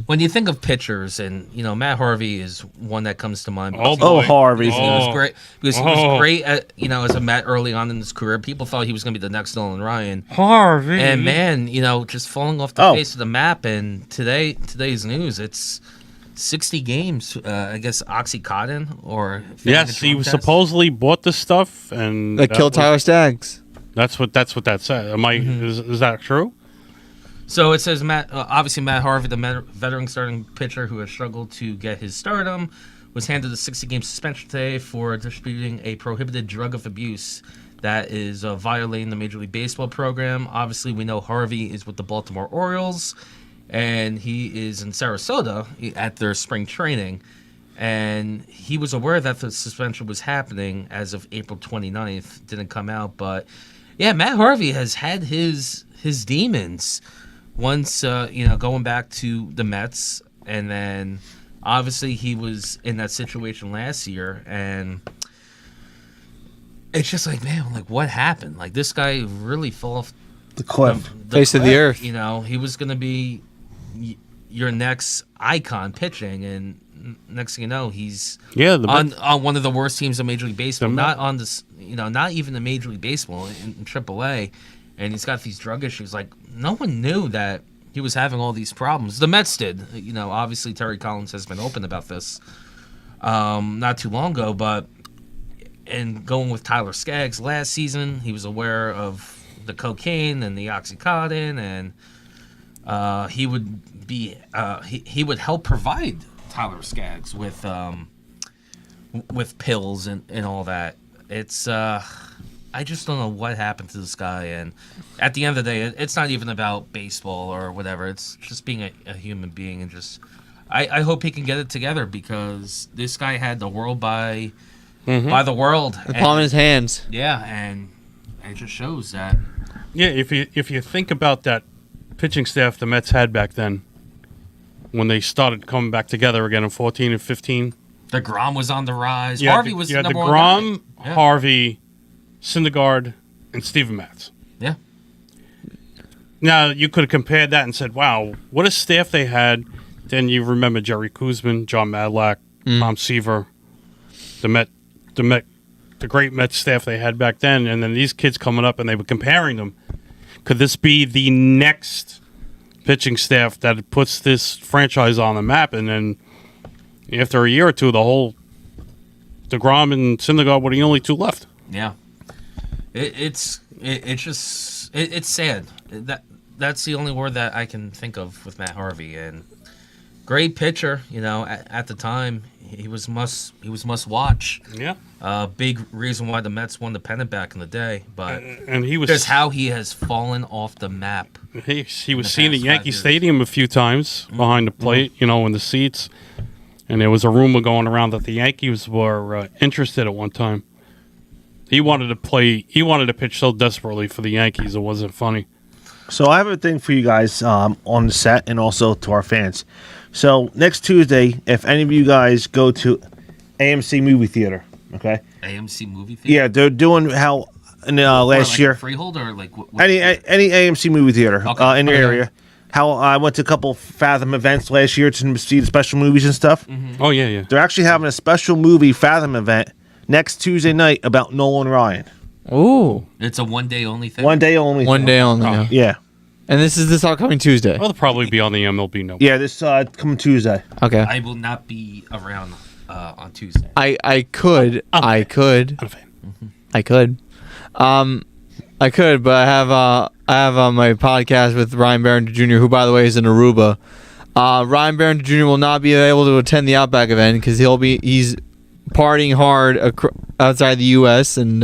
when you think of pitchers, and Matt Harvey is one that comes to mind. Oh, because Oh, boy. Harvey. he was great because he was Oh. great at as a Met early on in his career. People thought he was gonna be the next Nolan Ryan, Harvey. and man, just falling off the Oh. face of the map. And today's news, it's 60 games. I guess Oxycontin or Yes, he was test. supposedly bought this stuff and that killed Tyler Staggs. That's what that said. Am I? Is that true? So it says obviously Matt Harvey, the veteran starting pitcher who has struggled to get his stardom, was handed a 60-game suspension today for distributing a prohibited drug of abuse that is violating the Major League Baseball program. Obviously, we know Harvey is with the Baltimore Orioles, and he is in Sarasota at their spring training. And he was aware that the suspension was happening as of April 29th. Didn't come out, but yeah, Matt Harvey has had his demons. Once, going back to the Mets, and then obviously he was in that situation last year, and it's just like, man, like what happened? Like this guy really fell off The cliff. Face of the earth. He was going to be your next icon pitching, and next thing you know, he's on one of the worst teams in Major League Baseball. Not on this, not even in Major League Baseball in AAA, and he's got these drug issues. Like no one knew that he was having all these problems. The Mets did. Obviously Terry Collins has been open about this not too long ago, but and going with Tyler Skaggs last season, he was aware of the cocaine and the Oxycontin, and he would be he would help provide Tyler Skaggs with pills and all that. It's I just don't know what happened to this guy, and at the end of the day, it's not even about baseball or whatever. It's just being a human being, and just I hope he can get it together, because this guy had the world by the world, The palm in his hands. yeah, and it just shows that. Yeah, if you think about that pitching staff the Mets had back then, when they started coming back together again in 14 and 15. The Grom was on the rise. You had Harvey the- was you the had the number Grom, one guy. Yeah. Harvey, Syndergaard, and Steven Matz. Yeah. Now, you could have compared that and said, wow, what a staff they had. Then you remember Jerry Kuzman, John Madlack, Tom Seaver, the great Mets staff they had back then, and then these kids coming up and they were comparing them. Could this be the next pitching staff that puts this franchise on the map? And then after a year or two, the DeGrom and Syndergaard were the only two left. Yeah. It's sad. That's the only word that I can think of with Matt Harvey. And great pitcher, at the time he was must watch. Yeah. Big reason why the Mets won the pennant back in the day, but And he was just how he has fallen off the map. he was the seen at past 5 Yankee years. Stadium a few times behind the plate, in the seats. And there was a rumor going around that the Yankees were interested at one time. He wanted to pitch so desperately for the Yankees, it wasn't funny. So I have a thing for you guys on the set and also to our fans. So next Tuesday, if any of you guys go to AMC movie theater, okay? AMC movie theater. Yeah, they're doing how in last year. Freehold or like Any AMC movie theater Okay. in your area. How I went to a couple Fathom events last year to see the special movies and stuff. Oh yeah. They're actually having a special movie Fathom event next Tuesday night about Nolan Ryan. Ooh. It's a one day only thing. One day only. One day only. Oh. Yeah. Yeah. And this is this upcoming Tuesday. Well, they'll probably be on the MLB Network. Yeah, this coming Tuesday. Okay. I will not be around on Tuesday. I could. I could. I'm a fan. I could. I could, but I have my podcast with Ryan Barrington Jr., who, by the way, is in Aruba. Ryan Barrington Jr. will not be able to attend the Outback event because he's partying hard outside the U.S. and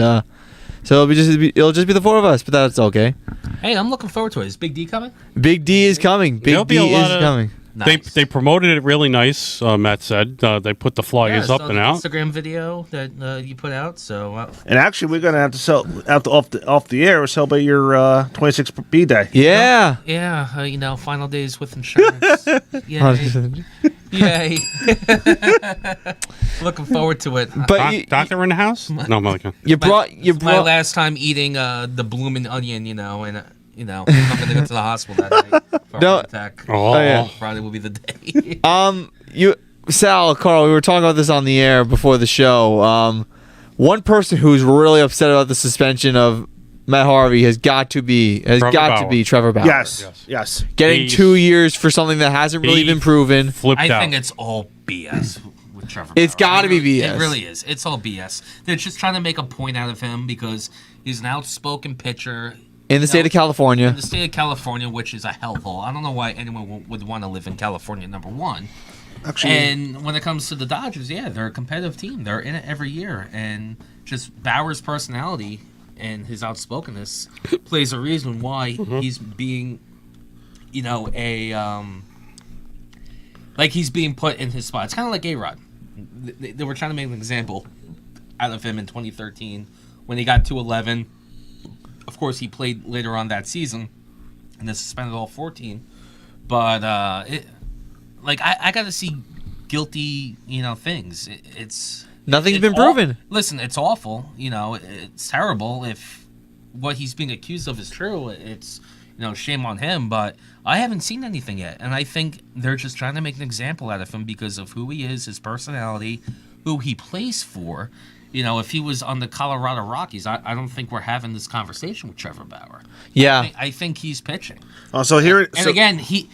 so it'll just be the four of us, but that's okay. Hey, I'm looking forward to it. Is Big D coming? Big D is coming. There'll Big be D a lot is of- coming. Nice. They promoted it really nice. Matt said they put the flyers up saw and the out. Instagram video that you put out. So And actually, we're gonna have to off the air celebrate your 26th B day. Yeah. yeah, final days with insurance. Yay! Yay! Looking forward to it. But Doctor in the house? No, I'm like, you brought my last time eating the blooming onion, and I'm gonna go to the hospital that night for a No. heart attack. Oh, yeah. Friday will be the day. Carl, we were talking about this on the air before the show. One person who's really upset about the suspension of Matt Harvey has got to be Trevor Bauer. Yes. Getting He's- 2 years for something that hasn't really he been proven. flipped I out. think it's all BS with Trevor. It's Bauer. gotta be BS. It really is. It's all BS. They're just trying to make a point out of him because he's an outspoken pitcher. In the state of California. In the state of California, which is a hellhole. I don't know why anyone would want to live in California, number one. Actually, And when it comes to the Dodgers, yeah, they're a competitive team. They're in it every year. And just Bauer's personality and his outspokenness plays a reason why he's being, he's being put in his spot. It's kind of like A-Rod. They were trying to make an example out of him in 2013 when he got 211. Of course, he played later on that season, and they suspended all 14. But I got to see guilty, things. Nothing's been aw- proven. Listen, it's awful. It's terrible. If what he's being accused of is true, it's shame on him. But I haven't seen anything yet, and I think they're just trying to make an example out of him because of who he is, his personality, who he plays for. If he was on the Colorado Rockies, I don't think we're having this conversation with Trevor Bauer. Yeah. I think he's pitching. so here. And again, he,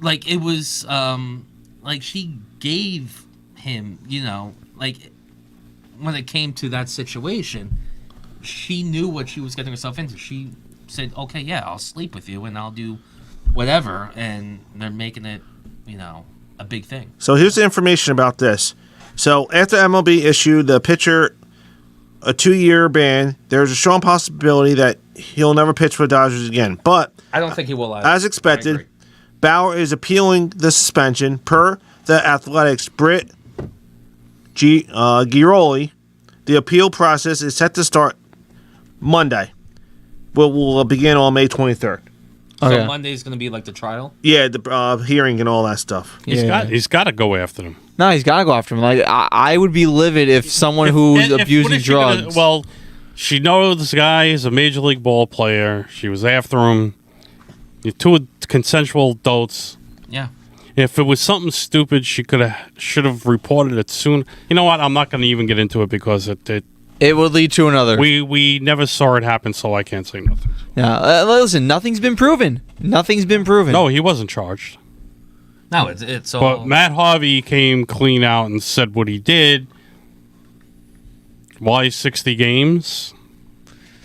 it was, she gave him, when it came to that situation, she knew what she was getting herself into. She said, okay, yeah, I'll sleep with you and I'll do whatever. And they're making it, a big thing. So here's the information about this. So after MLB issued the pitcher a 2-year ban, there's a strong possibility that he'll never pitch for the Dodgers again. But I don't think he will. as I agree. expected, Bauer is appealing the suspension per the Athletics' Britt Giroli. The appeal process is set to start Monday. Will begin on May 23rd. So Okay. Monday's going to be like the trial? Yeah, the hearing and all that stuff. He's got to go after them. No, he's got to go after him. Like I would be livid if someone who's What abusing is she gonna- drugs. well, she knows this guy is a major league ball player. She was after him. You're two consensual adults. Yeah. If it was something stupid, should have reported it soon. You know what? I'm not going to even get into it because it would lead to another. we never saw it happen, so I can't say nothing. Yeah, listen, nothing's been proven. Nothing's been proven. No, he wasn't charged. No, it's all. But Matt Harvey came clean out and said what he did. Why 60 games?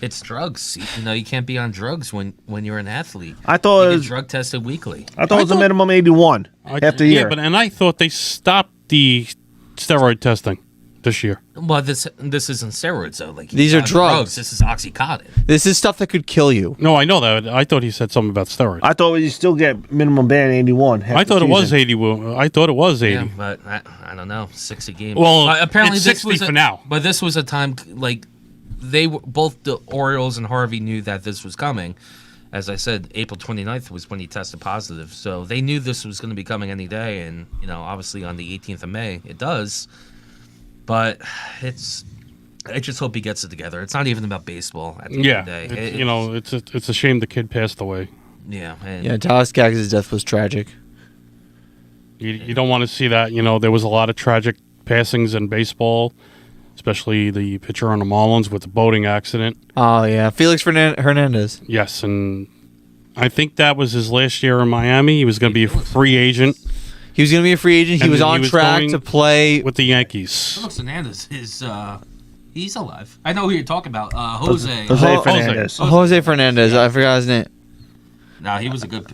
It's drugs. You can't be on drugs when you're an athlete. I thought You it get was, drug tested weekly. I thought it was a minimum 81 after a year. Yeah, and I thought they stopped the steroid testing this year. Well, this isn't steroids though. Like These are not drugs. This is Oxycontin. This is stuff that could kill you. No, I know that. I thought he said something about steroids. I thought you still get minimum ban 81. I thought it was 80. I thought it was 80. Yeah, but I don't know. 60 games. Well, But apparently it's this 60 was for now. But this was a time like they were, both the Orioles and Harvey knew that this was coming, as I said, April 29th was when he tested positive. So they knew this was going to be coming any day, and obviously on the 18th of May it does. But I just hope he gets it together. It's not even about baseball at the end of the day. It's a shame the kid passed away. Yeah, Dallas Skaggs' death was tragic. You don't want to see that. There was a lot of tragic passings in baseball, especially the pitcher on the Marlins with the boating accident. Oh, yeah. Felix Hernandez. Yes, and I think that was his last year in Miami. He was going to be a free agent. He was going to be a free agent. He was on track to play with the Yankees. Felix Hernandez is he's alive. I know who you're talking about. Jose Fernandez. Jose Fernandez. I forgot his name. No, he was a good.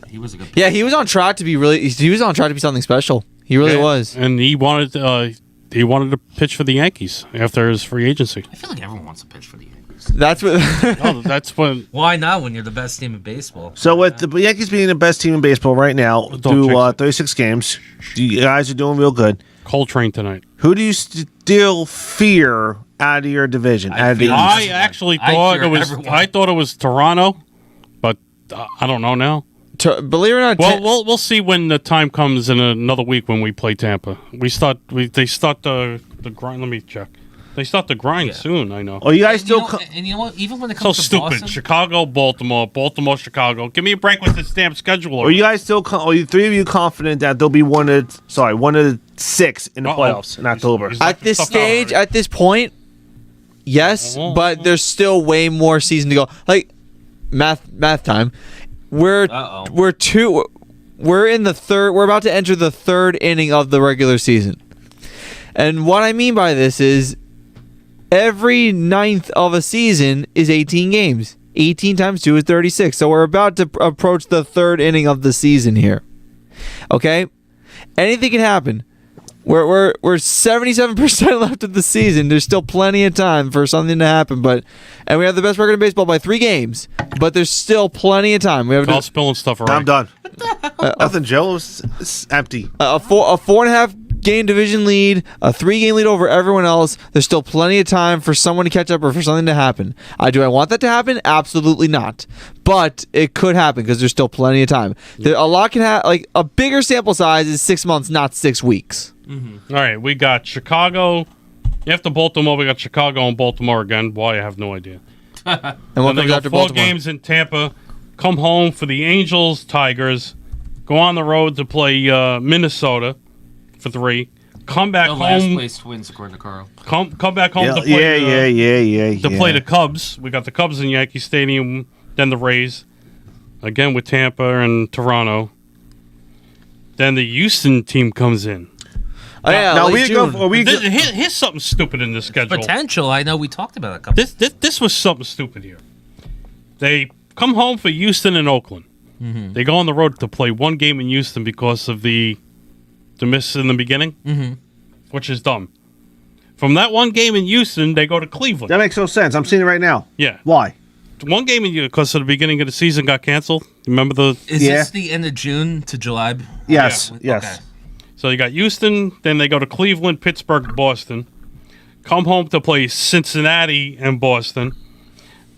Yeah, he was on track to be He was on track to be something special. He really was. And he wanted to pitch for the Yankees after his free agency. I feel like everyone wants to pitch for the Yankees. That's what. That's when. Why not when you're the best team in baseball? So with the Yankees being the best team in baseball right now, through 36 games, you guys are doing real good. Coltrane tonight. Who do you still fear out of your division? I actually thought I thought it was Toronto, but I don't know now. Believe it or not, we'll see when the time comes in another week when we play Tampa. They start the grind. Let me check. They start the grind soon. I know. Oh, you guys still? And you know what? Even when it comes so to stupid. Boston, Chicago, Baltimore, Chicago. Give me a break with this damn schedule. Are you guys still? Are you three of you confident that they'll be one of the 6 in the playoffs in October? At this stage, at this point, yes, but there's still way more season to go. Like math time. We're in the third. We're about to enter the third inning of the regular season, and what I mean by this is every ninth of a season is 18 games. 18 times 2 is 36. So we're about to approach the third inning of the season here. Okay, anything can happen. We're 77% left of the season. There's still plenty of time for something to happen, and we have the best record in baseball by 3 games. But there's still plenty of time. We have all spilling stuff around. I'm done. Nothing, Joe. It's empty. A 4.5 game division lead, a 3-game lead over everyone else. There's still plenty of time for someone to catch up or for something to happen. Do I want that to happen? Absolutely not. But it could happen because there's still plenty of time. A lot can happen. Like a bigger sample size is 6 months, not 6 weeks. Mm-hmm. All right, we got Chicago. After Baltimore, we got Chicago and Baltimore again. Why, I have no idea. And what they comes go after 4 Baltimore? games in Tampa. Come home for the Angels, Tigers. Go on the road to play Minnesota for 3. Come back the home. last place Twins, according to Carl. Come back home to play. To play the Cubs. We got the Cubs in Yankee Stadium. Then the Rays, again with Tampa and Toronto. Then the Houston team comes in. Oh, yeah, now here's something stupid in this schedule. Potential. I know we talked about it a couple. This was something stupid here. They come home for Houston and Oakland. Mm-hmm. They go on the road to play 1 game in Houston because of the miss in the beginning, which is dumb. From that 1 game in Houston, they go to Cleveland. That makes no sense. I'm seeing it right now. Yeah. Why? 1 game in because of the beginning of the season got canceled. Remember the? Is this the end of June to July? Yes. Yeah. Yes. Okay. So you got Houston, then they go to Cleveland, Pittsburgh, Boston. Come home to play Cincinnati and Boston.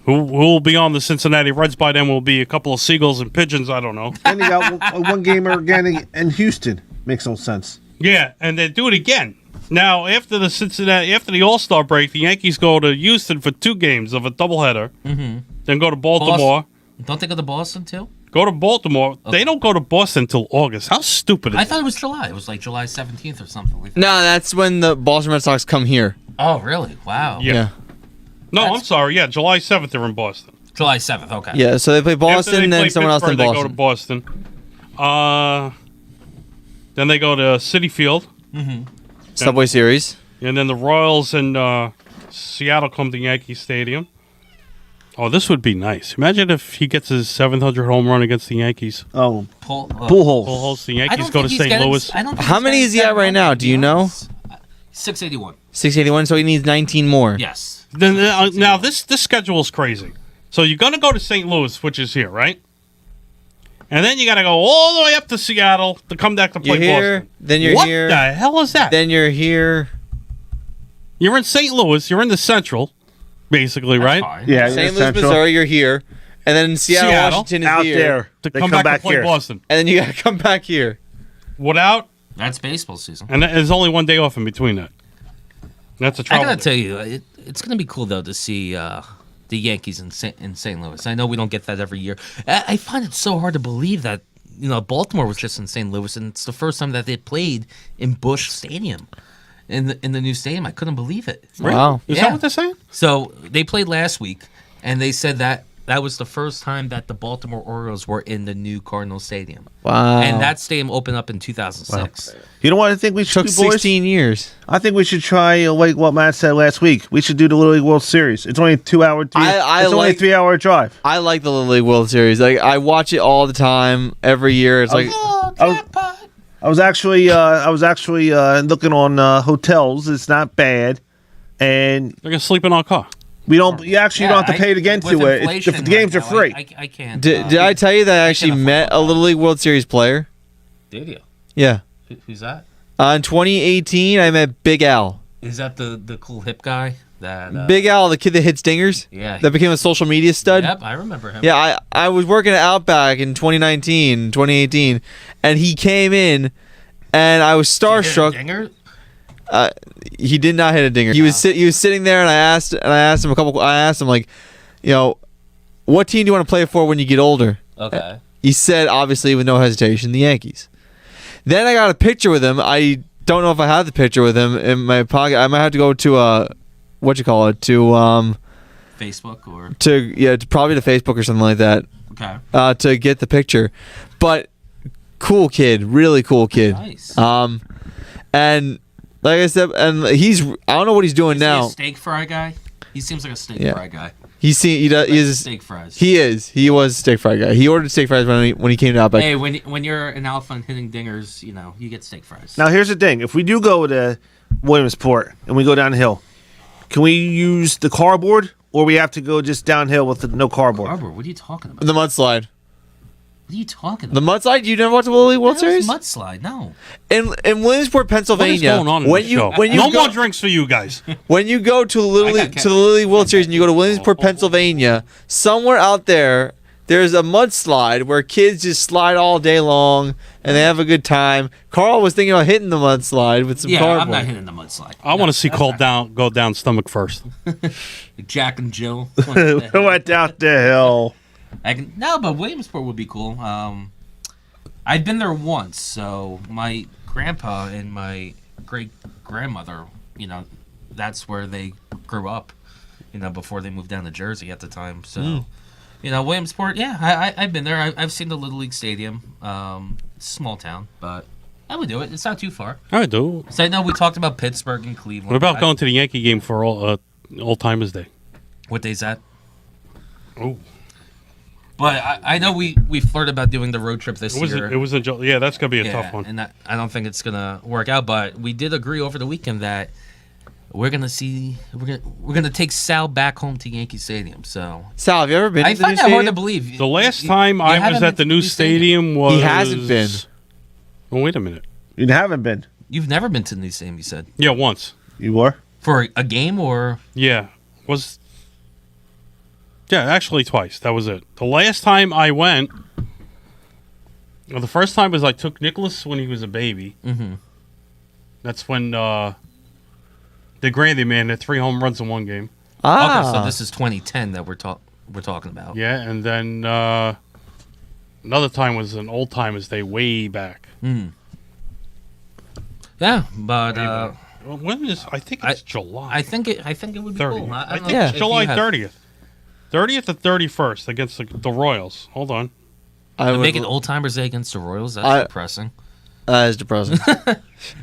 Who will be on the Cincinnati Reds by then will be a couple of seagulls and pigeons, I don't know. And you got 1 gamer again in Houston. Makes no sense. Yeah, and they do it again. Now, after the All-Star break, the Yankees go to Houston for 2 games of a doubleheader. Mm-hmm. Then go to Baltimore. Don't they go to Boston too? Go to Baltimore. Okay. They don't go to Boston until August. How stupid is I thought it was July. It was like July 17th or something like that. No, that's when the Boston Red Sox come here. Oh, really? Wow. Yeah. No, I'm sorry. Yeah, July 7th they're in Boston. July 7th, okay. Yeah, so they play Boston, then someone else in Boston. They go to Boston. Then they go to Citi Field. Mm-hmm. Subway Series. And then the Royals and Seattle come to Yankee Stadium. Oh, this would be nice. Imagine if he gets his 700 home run against the Yankees. Oh, Pujols. The Yankees go to St. Louis. How many is he at right now? Do you know? 681. 681, so he needs 19 more. Yes. Then now this schedule is crazy. So you're going to go to St. Louis, which is here, right? And then you got to go all the way up to Seattle to come back to play Boston. Then you're here. What the hell is that? Then you're here. You're in St. Louis. You're in the Central, basically, right? Fine. Yeah, St. Louis, Missouri, you're here. And then Seattle, Washington is out here. there. To They come back to play here. Boston. And then you got to come back here. Without, That's baseball season. and there's only one day off in between that. That's a I trouble. gotta tell you, it's gonna be cool though to see the Yankees in St. Louis. I know we don't get that every year. I find it so hard to believe that Baltimore was just in St. Louis, and it's the first time that they played in Busch Stadium, in the new stadium. I couldn't believe it. Wow. Is Yeah. that what they're saying? So they played last week, and they said that was the first time that the Baltimore Orioles were in the new Cardinal Stadium. Wow. And that stadium opened up in 2006. You know what I think we should took do, boys? 16 years. I think we should try like what Matt said last week. We should do the Little League World Series. It's only a 2 hour. It's only a 3 hour drive. I like the Little League World Series. Like I watch it all the time, every year. It's like I was actually looking on hotels. It's not bad, and They're gonna sleep in our car. we don't. You actually don't have to pay to get with into it. inflation The games are now, free. I can't. did I tell you that I actually afford met a Little League World Series player? Did you? Yeah. Who's that? In 2018, I met Big Al. Is that the cool hip guy? That Big Al, the kid that hits dingers. Yeah. That became a social media stud. Yep, I remember him. Yeah, I was working at Outback in 2018, and he came in, and I was starstruck. Dinger? He did not hit a dinger. He was sitting there, and I asked him like, what team do you want to play for when you get older? Okay. He said, obviously, with no hesitation, the Yankees. Then I got a picture with him. I don't know if I have the picture with him in my pocket. I might have to go to Facebook or probably to Facebook or something like that. okay. To get the picture. But cool kid, really cool kid. Nice. And like I said, and I don't know what he's doing Is he now. a steak fry guy? He seems like a steak Yeah. fry guy. He is Steak fries. He was a steak fry guy. He ordered steak fries when he came to Outback. Hey, when you're an alpha and hitting dingers, you get steak fries. Now here's the thing: if we do go to Williamsport and we go downhill, can we use the cardboard, or we have to go just downhill with no cardboard? Cardboard? What are you talking about? The mudslide. What are you talking The about? mudslide? You never watched the Little League World Series? Mudslide? No. In Williamsport, What Pennsylvania. is going on in when this you show? when you no go, more drinks for you guys. when you go to the Little League World Series and you go to Williamsport, Pennsylvania, somewhere out there's a mudslide where kids just slide all day long and they have a good time. Carl was thinking about hitting the mudslide with some Yeah, cardboard. I'm not hitting the mudslide. I want to see Cole go down stomach first. Like Jack and Jill. We went down the hill. But Williamsport would be cool. I've been there once, so my grandpa and my great grandmother, that's where they grew up, before they moved down to Jersey at the time. So, Williamsport, yeah, I've been there. I've seen the Little League Stadium. Small town, but I would do it. It's not too far. I do. So I know we talked about Pittsburgh and Cleveland. What about going to the Yankee game for Old Timers Day? What day's that? Oh, But I know we flirted about doing the road trip this year. It was yeah, that's gonna be a tough one. And I don't think it's gonna work out. But we did agree over the weekend that we're gonna take Sal back home to Yankee Stadium. So Sal, have you ever been I to the new find that hard to stadium? believe. The last time I was haven't at the been new to stadium was He hasn't been. Oh, wait a minute. You haven't been. You've never been to the new stadium. You said Yeah, once. You were. for a game or Yeah, actually twice. That was it. The last time I went, the first time was I took Nicholas when he was a baby. Mm-hmm. That's when the Grandy man had 3 home runs in one game. okay. So this is 2010 that we're talking about. Yeah, and then another time was an Old Timers Day way back. Yeah, but When is? I think it's July. I think it would be 30. cool. I think Yeah. it's July 30th. 30th or 31st against the Royals. Hold on. Make it Old Timers Day against the Royals. That's depressing. That is depressing.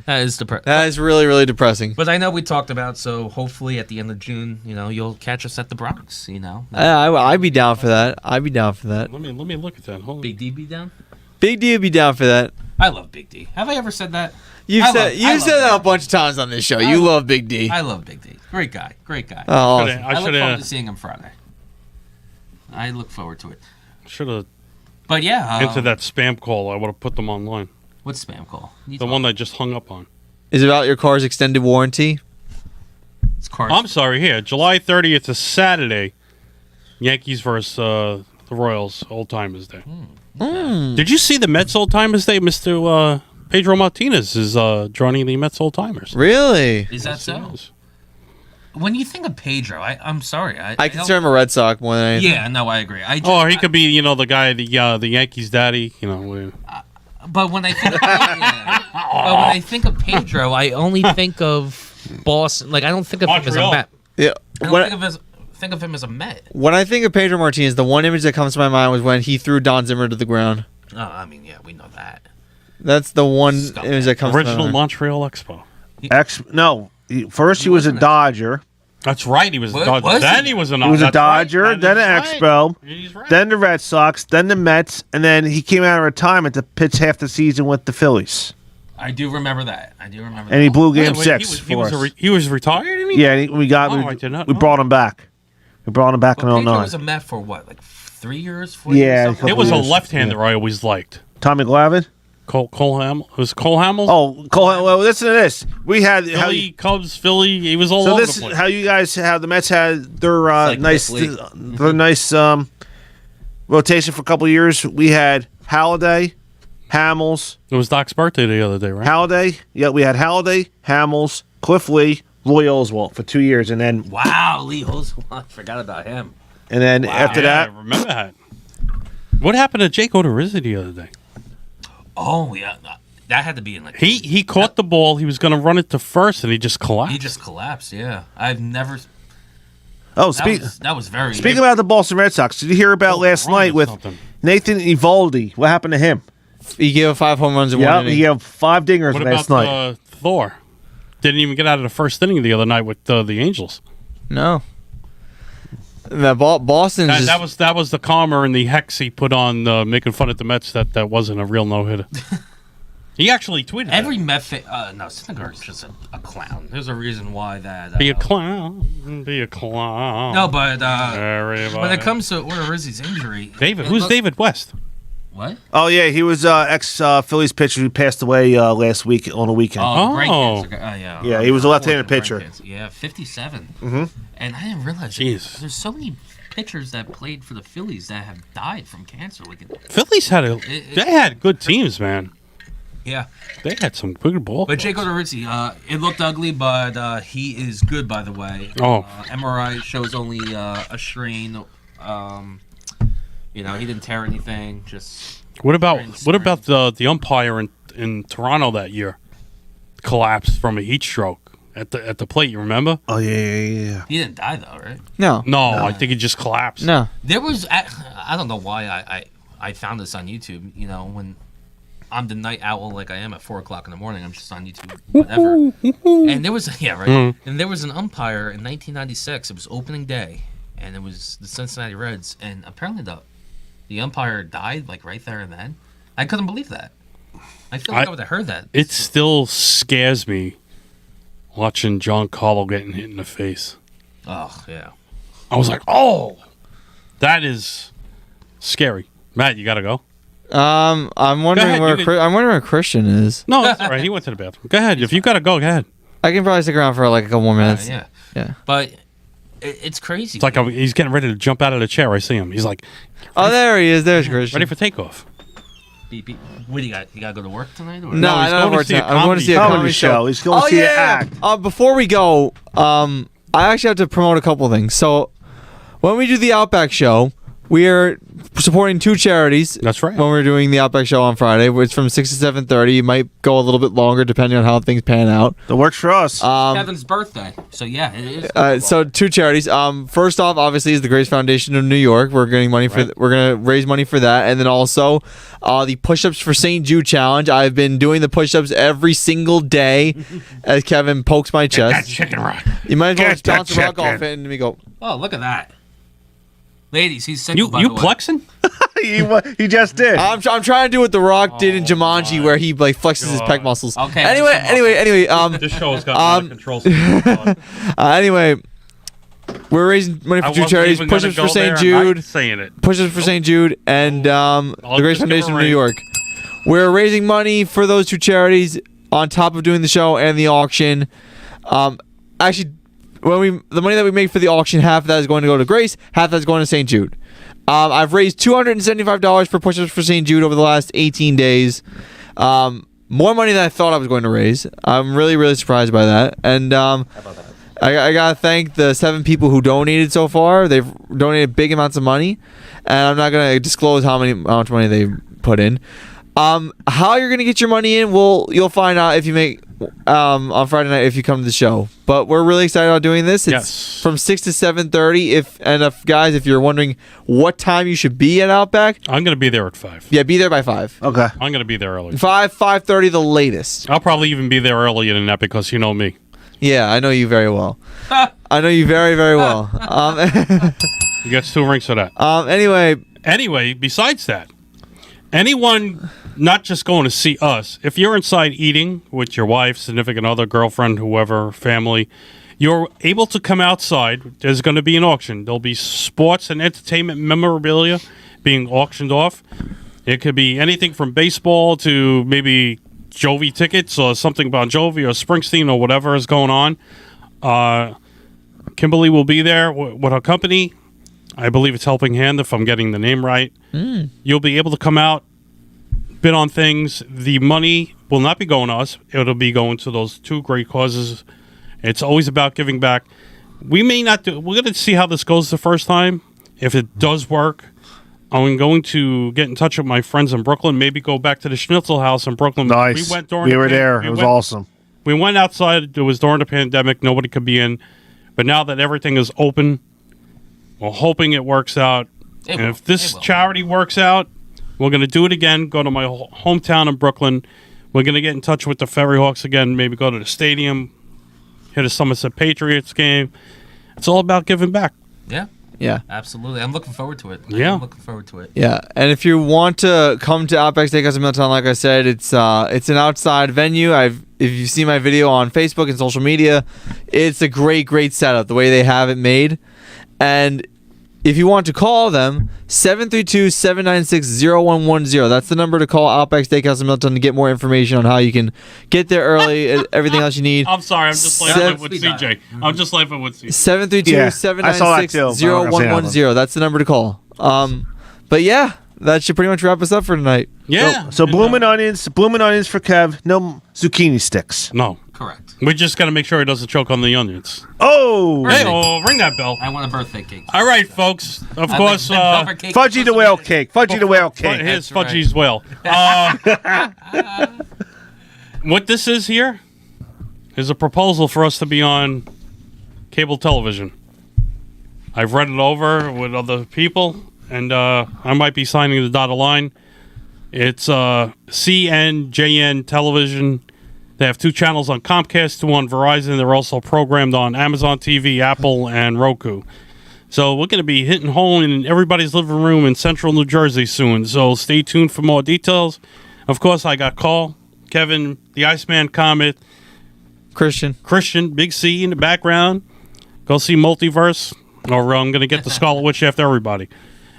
That is depressing. That is really, really depressing. But I know we talked about, so hopefully at the end of June, you'll catch us at the Bronx. I'd be down for that. I'd be down for that. Let me look at that. Hold on. Big D be down. Big D would be down for that. I love Big D. Have I ever said that? You've I said love that a Big bunch of times on this show. I You love- love Big D. I love Big D. Great guy. Great guy. Oh, awesome. I look forward to should seeing him Friday. I look forward to it. have But yeah, into that spam call. I would have put them online. What's spam call? The one I just hung up on. Is it about your car's extended warranty? It's cars. I'm sorry. Here, July 30th is Saturday. Yankees versus the Royals Old Timers Day. Did you see the Mets Old Timers Day? Mr. Pedro Martinez is joining the Mets Old Timers. Really? Is that so? When you think of Pedro, I'm sorry. I consider him a Red Sox more than anything. Yeah, no, I agree. Or he could be, the guy, the Yankees' daddy. But when I think of Pedro, I only think of Boston. Like I don't think of him as a Met. Yeah. I don't think of him as a Met. When I think of Pedro Martinez, the one image that comes to my mind was when he threw Don Zimmer to the ground. Oh, I mean, yeah, we know that. That's the one image that comes to my Original mind. Montreal Expo. First he was a Dodger. That's right. He was a Dodger. Then he was a Dodger, then an Expo, right. then the Red Sox, then the Mets, and then he came out of retirement to pitch half the season with the Phillies. I do remember that. And he blew Game 6 for us. He was retired? Yeah, we brought him back. We brought him back in Pedro 09. was a Met for what, like 3 years, 4 years? Yeah, something? It was a left-hander I always liked. Tommy Glavine? Cole Hamill. Was Cole Hamill? Oh, Cole. Well, listen to this. We had Philly, Cubs, Philly. He was all so over this the place. how the Mets had their nice rotation for a couple of years. We had Halladay, Hamels. It was Doc's birthday the other day, right? Halladay. Yeah, we had Halladay, Hamels, Cliff Lee, Roy Oswalt for 2 years, and then Wow, Lee Oswalt. I forgot about him. and then after that, I remember that. What happened to Jake Odorizzi the other day? Oh yeah, that had to be in like He caught the ball. He was going to run it to first, and he just collapsed. He just collapsed. Yeah, I've never. oh, That was very. speaking about the Boston Red Sox, did you hear about last wrong night or with something. Nathan Eovaldi? What happened to him? He gave up 5 home runs in one Yeah, inning. he had 5 dingers What last about night. Thor? Didn't even get out of the first inning the other night with the Angels. No. That Boston's That was the calmer and the hex he put on making fun of the Mets. That wasn't a real no hitter. He actually tweeted Every Met no, Syndergaard's just a clown. There's a reason why that. Be a clown. Be a clown. No, but Everybody. when it comes to Odorizzi's injury, Who's David West? What? Oh yeah, he was ex Phillies pitcher who passed away last week on the weekend. Oh, the brain Oh. cancer guy. Yeah. Yeah, he was a left-handed Brain pitcher. cancer. Yeah, 57. Mhm. And I didn't realize Jeez. there's so many pitchers that played for the Phillies that have died from cancer. Like, Phillies they had good teams, man. yeah. They had some good ball. But Jake Odorizzi, it looked ugly, but he is good, by the way. Oh. MRI shows only a strain. He didn't tear anything. Just What about the umpire in Toronto that year? Collapsed from a heat stroke at the plate. You remember? Oh yeah. he didn't die though, right? no. I think he just collapsed. No. There was I don't know why I found this on YouTube. When I'm the night owl like I am at 4:00 in the morning, I'm just on YouTube, whatever. And there was And there was an umpire in 1996. It was opening day, and it was the Cincinnati Reds, and apparently the umpire died like right there and then. I couldn't believe that. I feel like I would have heard that. It still scares me watching John Carlo getting hit in the face. Oh yeah. I was like, oh, that is scary. Matt, you gotta go. I'm wondering ahead, I'm wondering where Christian is. No, that's all right. He went to the bathroom. Go ahead. If you gotta go ahead. I can probably stick around for like a couple more minutes. Yeah. Yeah. But it's crazy. It's like he's getting ready to jump out of the chair. I see him. He's like, Oh, there he is. There's Christian. ready for takeoff. Beep, beep. What do you got? You gotta go to work tonight? Or? No, I he's don't going to work see a tonight. I'm going to see a Comedy comedy show. show. He's going to see an act. Before we go, I actually have to promote a couple things. So, when we do the Outback show, we are supporting 2 charities. That's right. When we're doing the Outback show on Friday, it's from 6 to 7:30. It might go a little bit longer depending on how things pan out. That works for us. Kevin's birthday. So yeah, it is. So 2 charities. First off, obviously, is the Grace Foundation of New York. We're getting money for. We're gonna raise money for that, and then also, the push-ups for St. Jude challenge. I've been doing the push-ups every single day, as Kevin pokes my chest. That chicken rock. You might as well Get just bounce that the rock chicken. off it and we go. Oh, look at that. Ladies, he's single, You by the way. plexing? he just did. I'm trying to do what The Rock did in Jumanji, where he like flexes his pec muscles. Okay, Anyway. This show has got out of control. Anyway, we're raising money for 2 charities: push-ups for St. Jude, Saying it. push-ups for St. Jude, and the Grace just give Foundation a of New ring. York. We're raising money for those 2 charities on top of doing the show and the auction. Actually, the money that we make for the auction, half of that is going to go to Grace, half of that is going to St. Jude. I've raised $275 for push-ups for St. Jude over the last 18 days. More money than I thought I was going to raise. I'm really, really surprised by that. And I gotta thank the 7 people who donated so far. They've donated big amounts of money, and I'm not gonna disclose how much money they put in. How you're gonna get your money in? Well, you'll find out if you make on Friday night if you come to the show. But we're really excited about doing this. It's from 6 to 7:30. If you're wondering what time you should be at Outback, I'm gonna be there at 5. Yeah, be there by 5. Okay. I'm gonna be there early. 5:30 the latest. I'll probably even be there earlier than that because you know me. Yeah, I know you very well. I know you very, very well. You get 2 rings for that. Anyway, besides that, anyone not just going to see us, if you're inside eating with your wife, significant other, girlfriend, whoever, family, you're able to come outside. There's going to be an auction. There'll be sports and entertainment memorabilia being auctioned off. It could be anything from baseball to maybe Jovi tickets or something about Jovi or Springsteen or whatever is going on. Kimberly will be there with her company. I believe it's Helping Hand, if I'm getting the name right. You'll be able to come out, bid on things. The money will not be going to us. It'll be going to those 2 great causes. It's always about giving back. We may not do. We're going to see how this goes the first time. If it does work, I'm going to get in touch with my friends in Brooklyn. Maybe go back to the Schnitzel House in Brooklyn. Nice. We were there. It was awesome. We went outside. It was during the pandemic. Nobody could be in. But now that everything is open, we're hoping it works out. And if this charity works out, we're going to do it again. Go to my hometown in Brooklyn. We're going to get in touch with the Ferry Hawks again. Maybe go to the stadium, hit a Somerset Patriots game. It's all about giving back. Yeah. Absolutely. I'm looking forward to it. Yeah. I'm looking forward to it. Yeah, and if you want to come to Outback Steakhouse in Middletown, like I said, it's an outside venue. If you see my video on Facebook and social media, it's a great setup, the way they have it made. And if you want to call them, 732-796-0110. That's the number to call Outback Steakhouse in Middletown to get more information on how you can get there early, everything else you need. I'm sorry, I'm just laughing with CJ. I'm just laughing with CJ. 732-796-0110. That's the number to call. But yeah, that should pretty much wrap us up for tonight. Yeah. So blooming onions for Kev. No zucchini sticks. No. Correct. We just got to make sure he doesn't choke on the onions. Oh! Hey, ring that bell. I want a birthday cake. All right, folks. Of course, Fudgy the whale cake. Fudgy the whale cake. Here's Fudgy's whale. What this is here is a proposal for us to be on cable television. I've read it over with other people, and I might be signing the dotted line. It's CNJN Television. They have 2 channels on Comcast, 2 on Verizon. They're also programmed on Amazon TV, Apple, and Roku. So we're going to be hitting home in everybody's living room in central New Jersey soon. So stay tuned for more details. Of course, I got Cole, Kevin, the Iceman Comet, Christian, Big C in the background. Go see Multiverse, or I'm going to get the Scarlet Witch after everybody.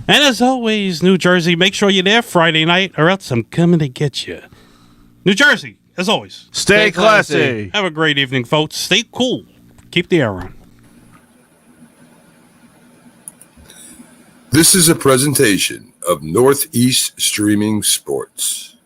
And as always, New Jersey, make sure you're there Friday night, or else I'm coming to get you. New Jersey. As always, stay classy. Have a great evening, folks. Stay cool. Keep the air on. This is a presentation of Northeast Streaming Sports.